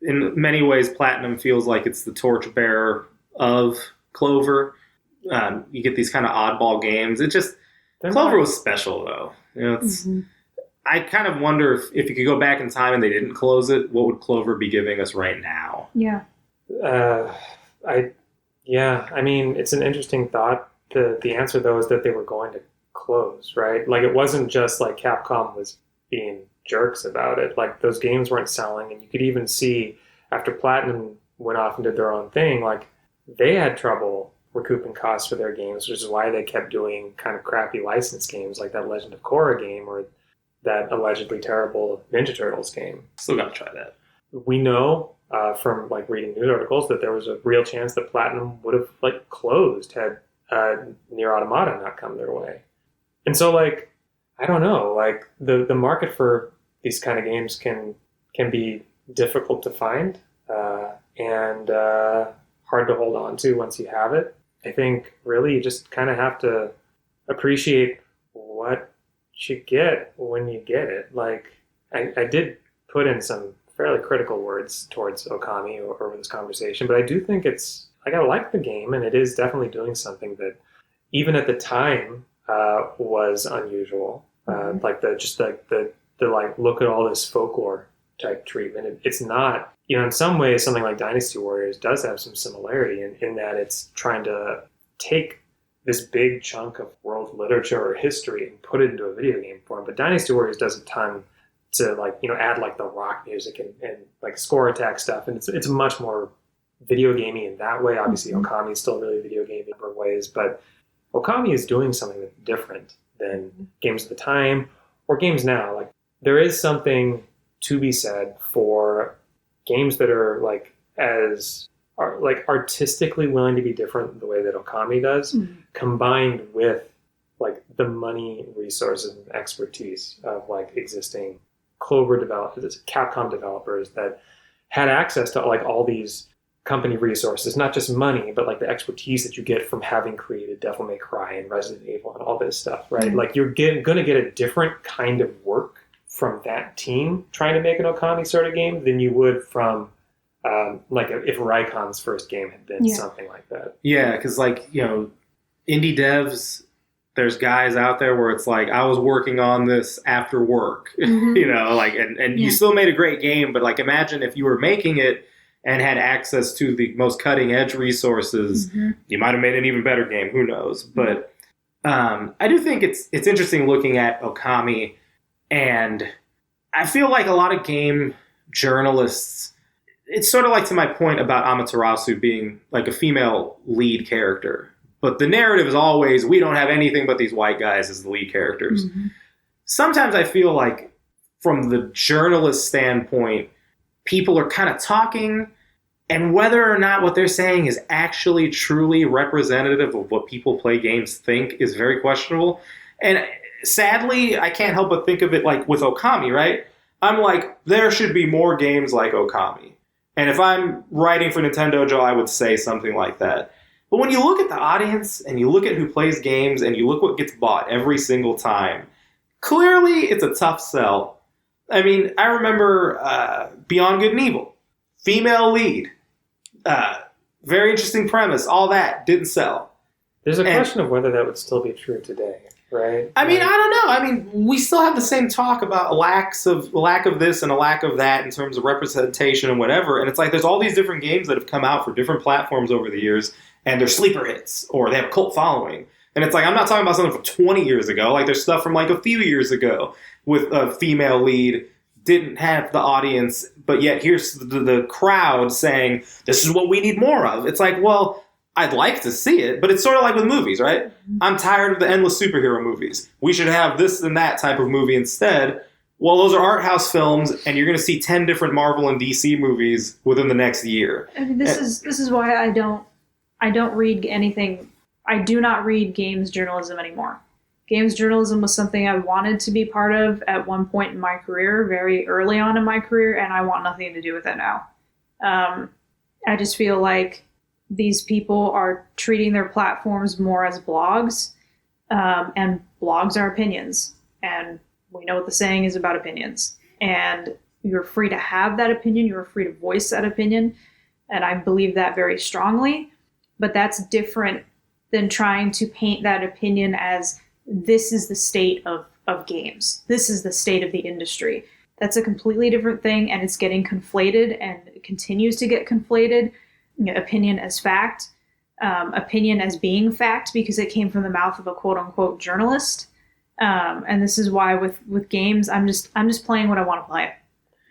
in many ways, Platinum feels like it's the torchbearer of Clover. You get these kind of oddball games. Clover was special, though. You know, I kind of wonder if you could go back in time and they didn't close it, what would Clover be giving us right now? Yeah. I mean, it's an interesting thought. The answer, though, is that they were going to close, right? Like, it wasn't just like Capcom was being jerks about it. Like, those games weren't selling, and you could even see after Platinum went off and did their own thing, like, they had trouble recouping costs for their games, which is why they kept doing kind of crappy license games like that Legend of Korra game or that allegedly terrible Ninja Turtles game. Still gotta try that. We know from like reading news articles that there was a real chance that Platinum would have like closed had Nier Automata not come their way. And so like, I don't know, like the market for these kind of games can be difficult to find and hard to hold on to once you have it. I think really you just kind of have to appreciate what you get when you get it. Like I did put in some fairly critical words towards Okami over this conversation, but I do think it's like I like the game, and it is definitely doing something that even at the time was unusual. Like the like look at all this folklore type treatment. It's not, you know, in some ways something like Dynasty Warriors does have some similarity in that it's trying to take this big chunk of world literature or history and put it into a video game form. But Dynasty Warriors does a ton to like, you know, add like the rock music and like score attack stuff. And it's much more video gamey in that way. Obviously Okami is still really video gamey in different ways, but Okami is doing something that's different than games of the time or games now. Like there is something to be said for games that are like like artistically willing to be different the way that Okami does, combined with like the money, resources, and expertise of like existing Clover developers, Capcom developers that had access to like all these company resources, not just money, but like the expertise that you get from having created Devil May Cry and Resident Evil and all this stuff, right? Like you're going to get a different kind of work from that team trying to make an Okami sort of game than you would from like if Raikon's first game had been something like that. Yeah, because like, you know, indie devs, there's guys out there where it's like, I was working on this after work, you know, like, and you still made a great game, but like, imagine if you were making it and had access to the most cutting edge resources, you might have made an even better game. Who knows? But I do think it's interesting looking at Okami, and I feel like a lot of game journalists, it's sort of like to my point about Amaterasu being like a female lead character. But the narrative is always, we don't have anything but these white guys as the lead characters. Sometimes I feel like from the journalist standpoint, people are kind of talking, and whether or not what they're saying is actually truly representative of what people play games think is very questionable. And sadly, I can't help but think of it like with Okami, right? I'm like, there should be more games like Okami. And if I'm writing for Nintendo Joe, I would say something like that. But when you look at the audience and you look at who plays games and you look what gets bought every single time, clearly it's a tough sell. I mean, I remember Beyond Good and Evil, female lead, very interesting premise, all that, didn't sell. There's a question of whether that would still be true today. right? I mean, I don't know. I mean, we still have the same talk about a lack of this and a lack of that in terms of representation and whatever. And it's like there's all these different games that have come out for different platforms over the years, and they're sleeper hits or they have a cult following. And it's like I'm not talking about something from 20 years ago. Like there's stuff from like a few years ago with a female lead didn't have the audience, but yet here's the crowd saying this is what we need more of. It's like, well, I'd like to see it, but it's sort of like with movies, right? I'm tired of the endless superhero movies. We should have this and that type of movie instead. Well, those are art house films, and you're going to see 10 different Marvel and DC movies within the next year. I mean, this is why I don't read anything. I do not read games journalism anymore. Games journalism was something I wanted to be part of at one point in my career, very early on in my career, and I want nothing to do with it now. I just feel like these people are treating their platforms more as blogs, and blogs are opinions. And we know what the saying is about opinions. And you're free to have that opinion. You're free to voice that opinion. And I believe that very strongly. But that's different than trying to paint that opinion as this is the state of games. This is the state of the industry. That's a completely different thing, and it's getting conflated, and it continues to get conflated. You know, opinion as fact, opinion as being fact, because it came from the mouth of a quote-unquote journalist. And this is why with games, I'm just playing what I want to play,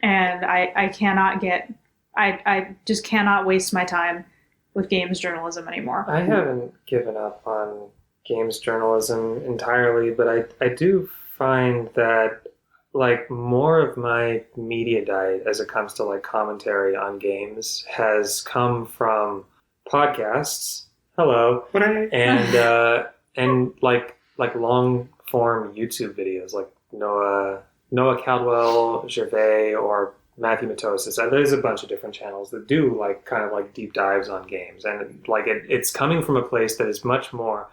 and I just cannot waste my time with games journalism anymore. I haven't given up on games journalism entirely, but I do find that like more of my media diet as it comes to like commentary on games has come from podcasts. Hello. And like long form YouTube videos like Noah Caldwell, Gervais, or Matthew Matosis. There's a bunch of different channels that do like kind of like deep dives on games, and like it's coming from a place that is much more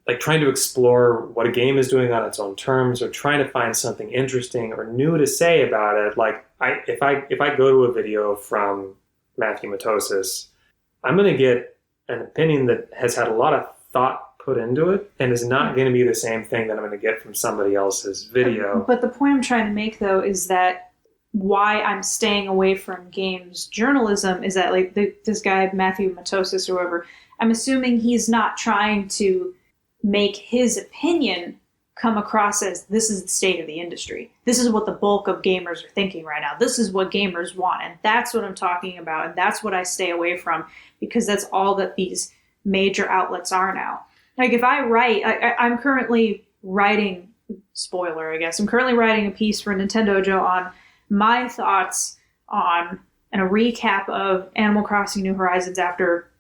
like trying to explore what a game is doing on its own terms, or trying to find something interesting or new to say about it. Like if I go to a video from Matthew Matosis, I'm going to get an opinion that has had a lot of thought put into it and is not going to be the same thing that I'm going to get from somebody else's video. But the point I'm trying to make, though, is that why I'm staying away from games journalism is that like this guy, Matthew Matosis or whoever, I'm assuming he's not trying to make his opinion come across as this is the state of the industry. This is what the bulk of gamers are thinking right now. This is what gamers want. And that's what I'm talking about. And that's what I stay away from, because that's all that these major outlets are now. Like if I write, I'm currently writing, spoiler, I guess, I'm currently writing a piece for Nintendo Joe on my thoughts on and a recap of Animal Crossing New Horizons after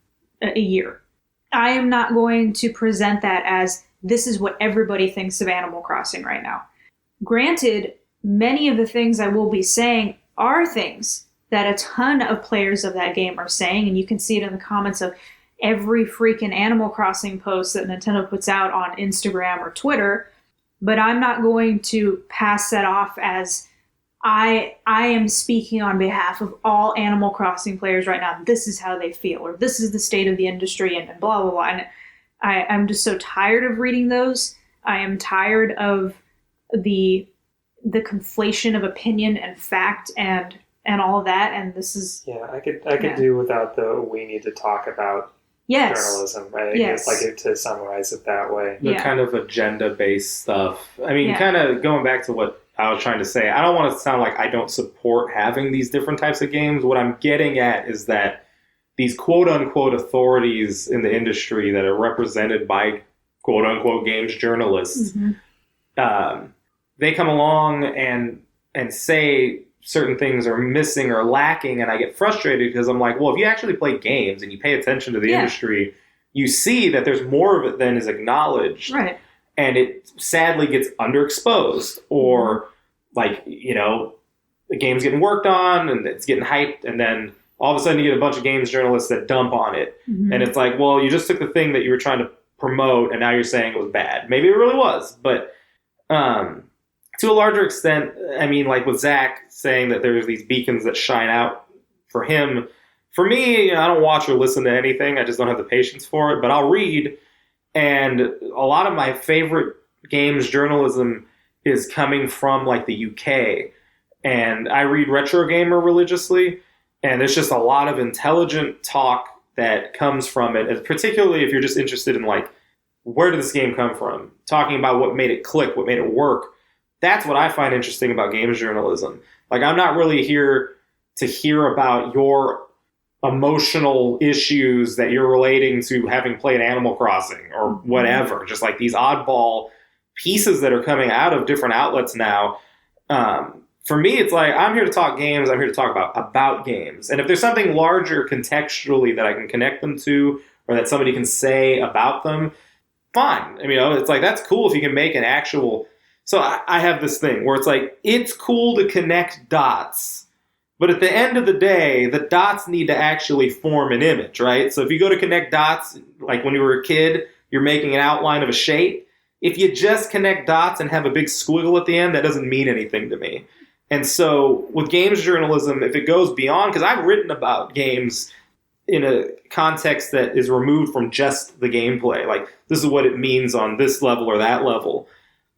a year. I am not going to present that as this is what everybody thinks of Animal Crossing right now. Granted, many of the things I will be saying are things that a ton of players of that game are saying, and you can see it in the comments of every freaking Animal Crossing post that Nintendo puts out on Instagram or Twitter, but I'm not going to pass that off as I am speaking on behalf of all Animal Crossing players right now. This is how they feel, or this is the state of the industry, and blah, blah, blah. And I'm just so tired of reading those. I am tired of the conflation of opinion and fact and all of that. And this is... Yeah, I could do without the we need to talk about journalism, right? Yes. Like to summarize it that way. The kind of agenda-based stuff. I mean, kind of going back to what I was trying to say, I don't want to sound like I don't support having these different types of games. What I'm getting at is that these quote-unquote authorities in the industry that are represented by quote-unquote games journalists, they come along and say certain things are missing or lacking, and I get frustrated because I'm like, well, if you actually play games and you pay attention to the industry, you see that there's more of it than is acknowledged. Right. And it sadly gets underexposed, or like, you know, the game's getting worked on and it's getting hyped, and then all of a sudden you get a bunch of games journalists that dump on it. Mm-hmm. And it's like, well, you just took the thing that you were trying to promote and now you're saying it was bad. Maybe it really was, but to a larger extent, I mean, like with Zack saying that there's these beacons that shine out for him. For me, you know, I don't watch or listen to anything. I just don't have the patience for it, but I'll read. And a lot of my favorite games journalism is coming from like the UK. And I read Retro Gamer religiously, and there's just a lot of intelligent talk that comes from it, and particularly if you're just interested in like, where did this game come from? Talking about what made it click, what made it work. That's what I find interesting about games journalism. Like, I'm not really here to hear about your emotional issues that you're relating to having played Animal Crossing or whatever. Just like these oddball pieces that are coming out of different outlets now. For me, it's like, I'm here to talk games. I'm here to talk about games. And if there's something larger contextually that I can connect them to, or that somebody can say about them, fine. I mean, it's like, that's cool if you can make an actual... So I have this thing where it's like, it's cool to connect dots, but at the end of the day, the dots need to actually form an image, right? So if you go to connect dots, like when you were a kid, you're making an outline of a shape. If you just connect dots and have a big squiggle at the end, that doesn't mean anything to me. And so with games journalism, if it goes beyond, because I've written about games in a context that is removed from just the gameplay, like this is what it means on this level or that level.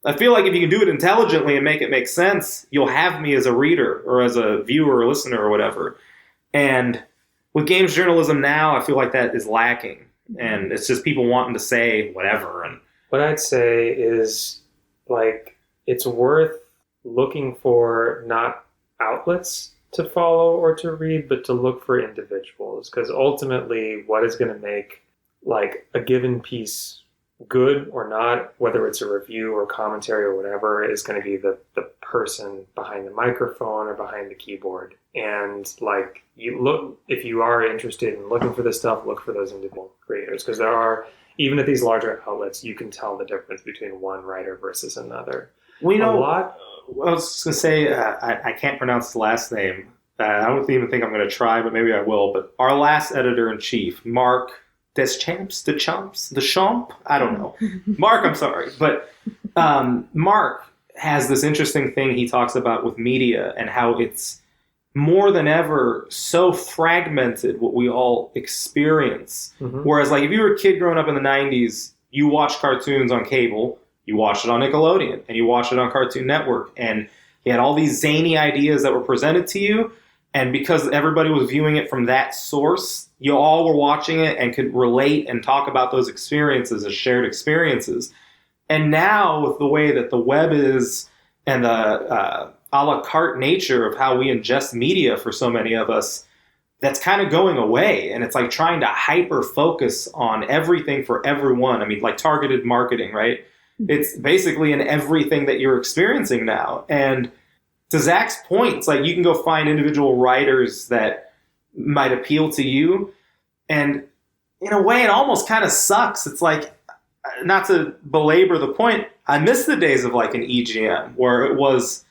I feel like if you can do it intelligently and make it make sense, you'll have me as a reader or as a viewer or listener or whatever. And with games journalism now, I feel like that is lacking. And it's just people wanting to say whatever. And what I'd say is, like, it's worth looking for not outlets to follow or to read, but to look for individuals. Because ultimately, what is going to make, like, a given piece good or not, whether it's a review or commentary or whatever, is going to be the person behind the microphone or behind the keyboard. And like, you look, if you are interested in looking for this stuff, look for those individual creators, because there are, even at these larger outlets, you can tell the difference between one writer versus another. we know A lot. I was going to say, I can't pronounce the last name. I don't even think I'm going to try, but maybe I will. But our last editor-in-chief, Mark Deschamps, I don't know. Mark, I'm sorry. But Mark has this interesting thing he talks about with media and how it's more than ever so fragmented what we all experience. Mm-hmm. Whereas, like, if you were a kid growing up in the 90s, you watched cartoons on cable, you watched it on Nickelodeon, and you watched it on Cartoon Network, and you had all these zany ideas that were presented to you, and because everybody was viewing it from that source, you all were watching it and could relate and talk about those experiences as shared experiences. And now, with the way that the web is and the a la carte nature of how we ingest media for so many of us, that's kind of going away. And it's like trying to hyper focus on everything for everyone. I mean, like targeted marketing, right? It's basically in everything that you're experiencing now. And to Zach's point, it's like you can go find individual writers that might appeal to you. And in a way, it almost kind of sucks. It's like, not to belabor the point, I miss the days of like an EGM where it was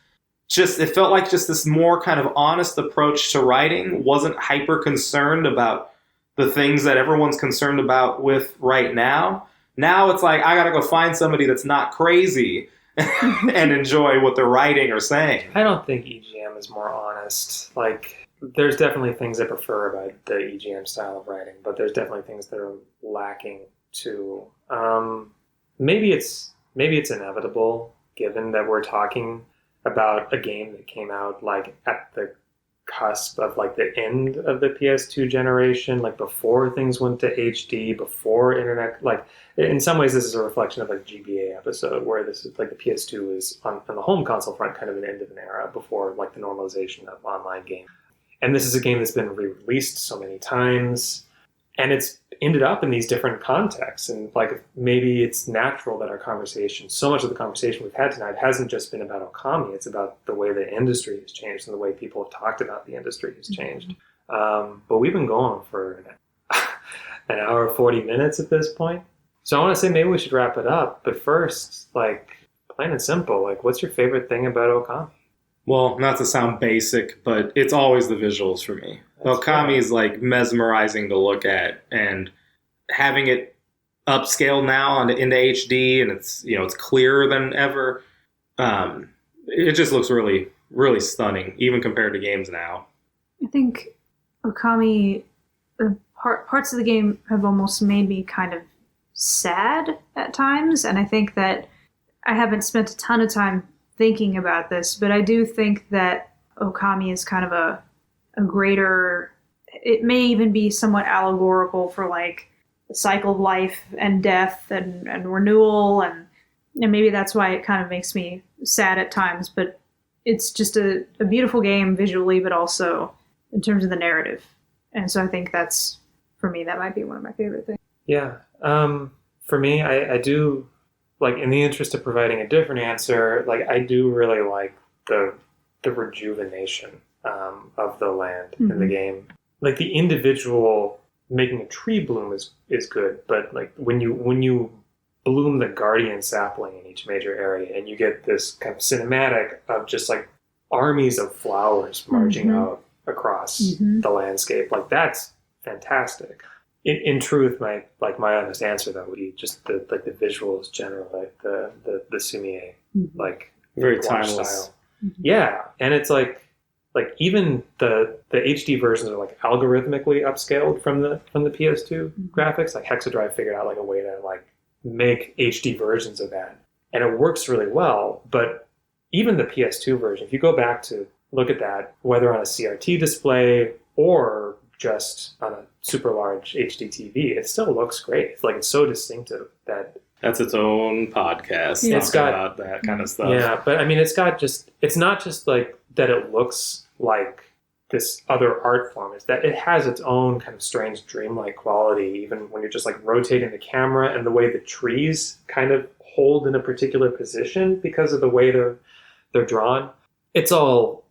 just, it felt like just this more kind of honest approach to writing, wasn't hyper concerned about the things that everyone's concerned about with right now. Now it's like, I got to go find somebody that's not crazy and enjoy what they're writing or saying. I don't think EGM is more honest. Like, there's definitely things I prefer about the EGM style of writing, but there's definitely things that are lacking too. Maybe it's inevitable, given that we're talking about a game that came out like at the cusp of like the end of the PS2 generation, like before things went to HD, before internet. Like, in some ways, this is a reflection of like GBA episode, where this is like the PS2 is on the home console front, kind of an end of an era before like the normalization of online games. And this is a game that's been re-released so many times, and it's ended up in these different contexts. And like, maybe it's natural that our conversation, so much of the conversation we've had tonight hasn't just been about Okami. It's about the way the industry has changed and the way people have talked about the industry has changed. But we've been going for an hour, 40 minutes at this point. So I want to say maybe we should wrap it up. But first, like, plain and simple, like, what's your favorite thing about Okami? Well, not to sound basic, but it's always the visuals for me. Okami is like mesmerizing to look at, and having it upscaled now into HD, and it's, you know, it's clearer than ever. It just looks really, really stunning, even compared to games now. I think Okami, parts of the game have almost made me kind of sad at times. And I think that I haven't spent a ton of time thinking about this, but I do think that Okami is kind of a greater, it may even be somewhat allegorical for like the cycle of life and death and renewal. And maybe that's why it kind of makes me sad at times, but it's just a beautiful game visually, but also in terms of the narrative. And so I think that's, for me, that might be one of my favorite things. Yeah. For me, I do, like, in the interest of providing a different answer, like, I do really like the rejuvenation of the land in the game. Like, the individual making a tree bloom is good, but like when you bloom the guardian sapling in each major area, and you get this kind of cinematic of just like armies of flowers marching out across the landscape, like that's fantastic. In truth, my honest answer though would be just the visuals generally, like the Sumie, like very watch timeless style. Yeah, and it's like even the HD versions are like algorithmically upscaled from the PS2 graphics. Like Hexadrive figured out like a way to like make HD versions of that, and it works really well. But even the PS2 version, if you go back to look at that, whether on a CRT display or just on a super large HD TV, it still looks great. It's so distinctive that that's its own podcast. Yeah. It's got about that kind of stuff. Yeah, but I mean, it's not just like that it looks like this other art form. It's that it has its own kind of strange dreamlike quality, even when you're just like rotating the camera and the way the trees kind of hold in a particular position because of the way they're drawn. It's all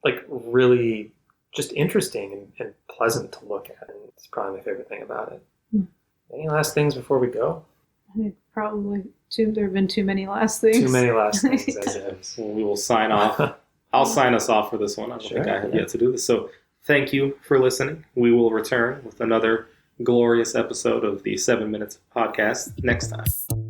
like really just interesting and pleasant to look at. And it's probably my favorite thing about it. Any last things before we go? I think probably there have been too many last things. Too many last things, I said. So we will sign off. I'll sign us off for this one. I don't think I have yet to do this. So thank you for listening. We will return with another glorious episode of the 7 Minutes Podcast next time.